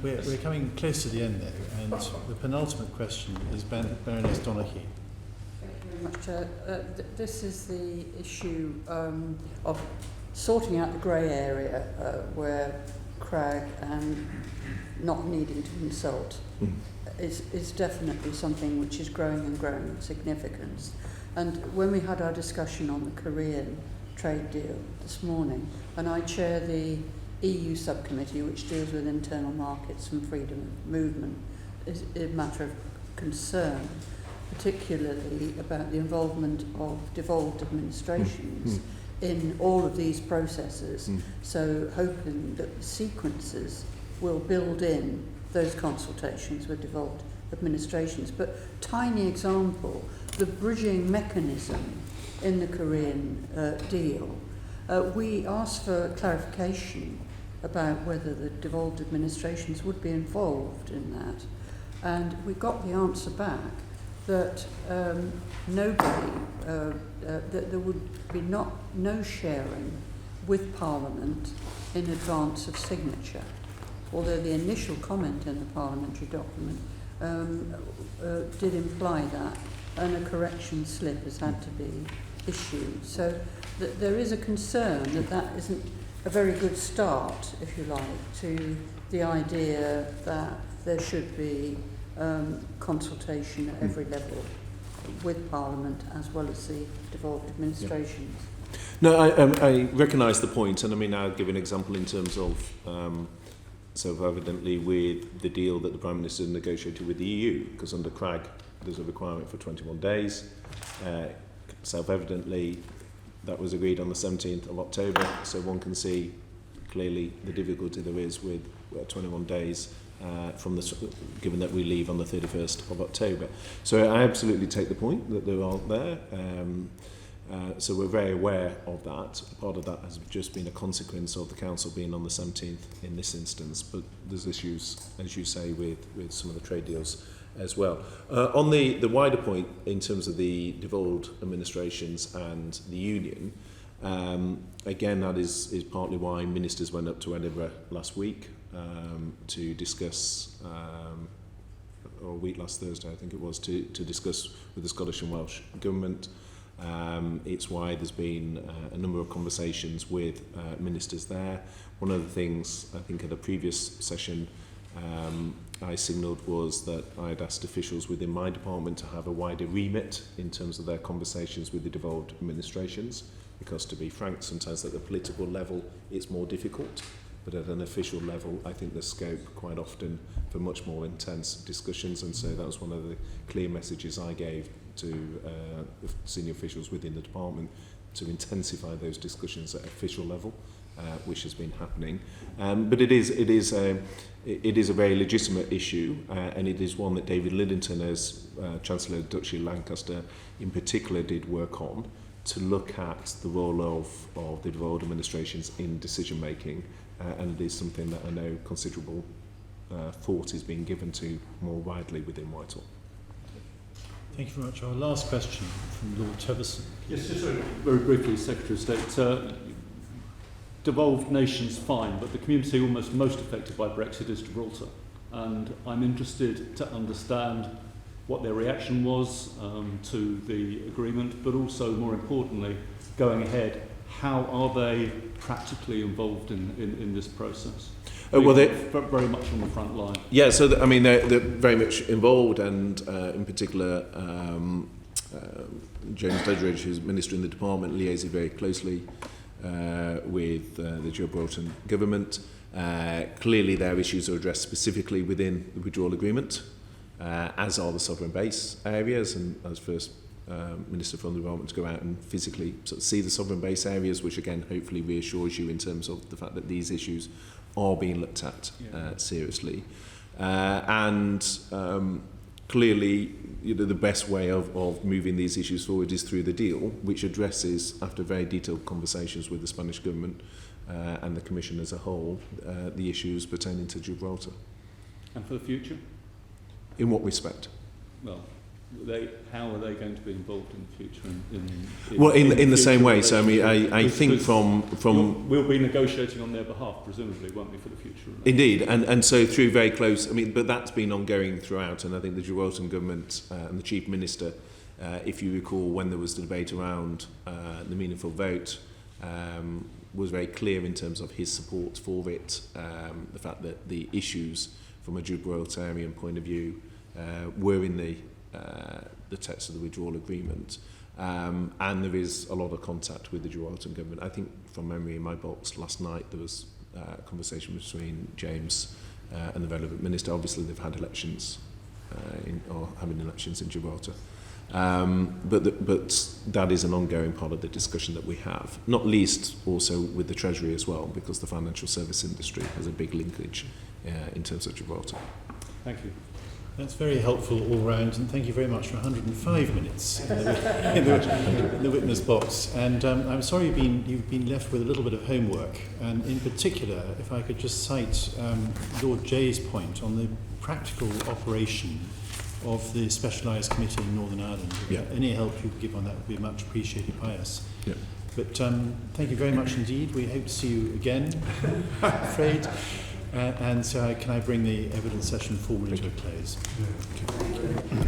we're coming close to the end now, and the penultimate question is Baroness Donaghy. Thank you very much, Chair. This is the issue of sorting out the grey area where Crag and not needing to consult is definitely something which is growing and growing in significance. And when we had our discussion on the Korean trade deal this morning, and I chair the EU subcommittee which deals with internal markets and freedom of movement, is a matter of concern. particularly about the involvement of devolved administrations in all of these processes. So hoping that the sequences will build in those consultations with devolved administrations. But tiny example, the bridging mechanism in the Korean deal, we asked for clarification about whether the devolved administrations would be involved in that. And we got the answer back that nobody, that there would be no sharing with Parliament in advance of signature. Although the initial comment in the parliamentary document did imply that, and a correction slip has had to be issued. So there is a concern that that isn't a very good start, if you like, to the idea that there should be consultation at every level with Parliament as well as the devolved administrations. Yeah. No, I recognise the point, and I mean, I'll give an example in terms of self-evidently with the deal that the Prime Minister negotiated with the EU, because under CRAG there's a requirement for 21 days. Self-evidently, that was agreed on the 17th of October, so one can see clearly the difficulty there is with 21 days from the, given that we leave on the 31st of October. So I absolutely take the point that there aren't there. So we're very aware of that. Part of that has just been a consequence of the Council being on the 17th in this instance, but there's issues, as you say, with some of the trade deals as well. On the wider point, in terms of the devolved administrations and the union, again, that is partly why ministers went up to Edinburgh last week to discuss, or a week last Thursday, I think it was, to discuss with the Scottish and Welsh Government. It's why there's been a number of conversations with ministers there. One of the things, I think, at a previous session I signalled was that I had asked officials within my department to have a wider remit in terms of their conversations with the devolved administrations, because, to be frank, sometimes at the political level it's more difficult, but at an official level I think there's scope quite often for much more intense discussions, and so that was one of the clear messages I gave to senior officials within the department, to intensify those discussions at official level, which has been happening. But it is a very legitimate issue, and it is one that David Lidington, as Chancellor of Duchy of Lancaster in particular, did work on, to look at the role of the devolved administrations in decision making, and it is something that I know considerable thought is being given to more widely within Whitehall. Thank you very much. Our last question from Lord Teverson. Yes, just very briefly, Secretary of State. Devolved nations, fine, but the community almost most affected by Brexit is Gibraltar. And I'm interested to understand what their reaction was to the agreement, but also, more importantly, going ahead, how are they practically involved in this process? Well, they're very much on the front line. Yeah, so they're very much involved, and in particular, James Doddridge, who's Minister in the Department, liaising very closely with the Gibraltar government. Clearly, their issues are addressed specifically within the withdrawal agreement, as are the sovereign base areas, and as First Minister from the Department to go out and physically sort of see the sovereign base areas, which again hopefully reassures you in terms of the fact that these issues are being looked at seriously. Clearly, the best way of moving these issues forward is through the deal, which addresses, after very detailed conversations with the Spanish government and the Commission as a whole, the issues pertaining to Gibraltar. And for the future? In what respect? Well, how are they going to be involved in the future? In the same way. So I mean, I think from we'll be negotiating on their behalf, presumably, won't we, for the future? Indeed, and so through very close. I mean, but that's been ongoing throughout, and I think the Gibraltar government and the Chief Minister, if you recall, when there was the debate around the meaningful vote, was very clear in terms of his support for it. The fact that the issues from a Gibraltarian point of view were in the text of the withdrawal agreement, and there is a lot of contact with the Gibraltar government. I think, from memory, in my box last night there was a conversation between James and the relevant minister. Obviously they've had elections or having elections in Gibraltar. But that is an ongoing part of the discussion that we have, not least also with the Treasury as well, because the financial service industry has a big linkage in terms of Gibraltar. Thank you. That's very helpful all round, and thank you very much for 105 minutes in the witness box. And I'm sorry you've been left with a little bit of homework, and in particular, if I could just cite Lord Jay's point on the practical operation of the specialised committee in Northern Ireland. Yeah. Any help you could give on that would be much appreciated by us. Yeah. But thank you very much indeed. We hope to see you again, I'm afraid. And so can I bring the evidence session formally to a close? Yeah.